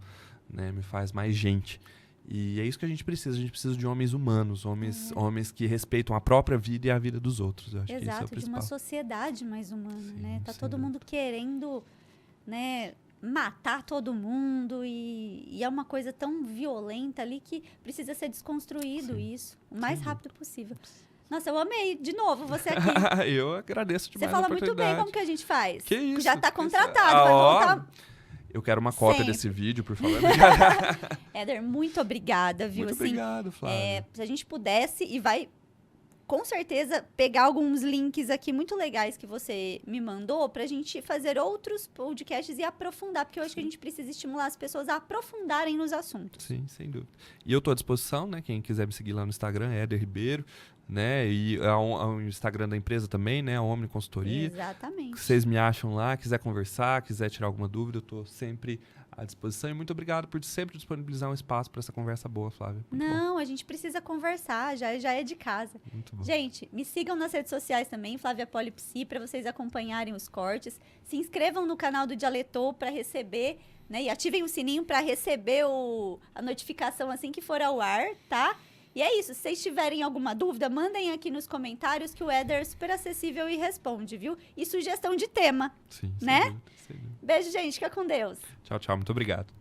né? Me faz mais gente. E é isso que a gente precisa de homens humanos, homens que respeitam a própria vida e a vida dos outros. Eu acho que isso é o principal. De uma sociedade mais humana, né? Tá todo mundo querendo, né, matar todo mundo e é uma coisa tão violenta ali que precisa ser desconstruído isso o mais rápido possível. Nossa, eu amei de novo você aqui. Eu agradeço demais. Você fala muito bem como que a gente faz. Que isso? Já tá contratado, vai voltar. Eu quero uma cópia Sempre. desse vídeo, por favor. Éder, muito obrigada, viu? Muito obrigado, Flávia. Se a gente pudesse, e vai com certeza pegar alguns links aqui muito legais que você me mandou pra gente fazer outros podcasts e aprofundar, porque eu acho que a gente precisa estimular as pessoas a aprofundarem nos assuntos. Sim, sem dúvida. E eu tô à disposição, né? Quem quiser me seguir lá no Instagram, é Éder Ribeiro, né? E o Instagram da empresa também, né? A Omni Consultoria. Exatamente. Vocês me acham lá, quiser conversar, quiser tirar alguma dúvida, eu tô sempre à disposição. E muito obrigado por sempre disponibilizar um espaço para essa conversa boa, Flávia. Muito Não, a gente precisa conversar, já é de casa. bom. Muito bom. Gente, me sigam nas redes sociais também, Flávia Polipsi, para vocês acompanharem os cortes. Se inscrevam no canal do Dialetou para receber, né? E ativem o sininho para receber a notificação assim que for ao ar, tá? E é isso, se vocês tiverem alguma dúvida, mandem aqui nos comentários que o Éder é super acessível e responde, viu? E sugestão de tema, Sim, né? sem dúvida, sem dúvida. Beijo, gente, fica com Deus. Tchau, tchau. Muito obrigado.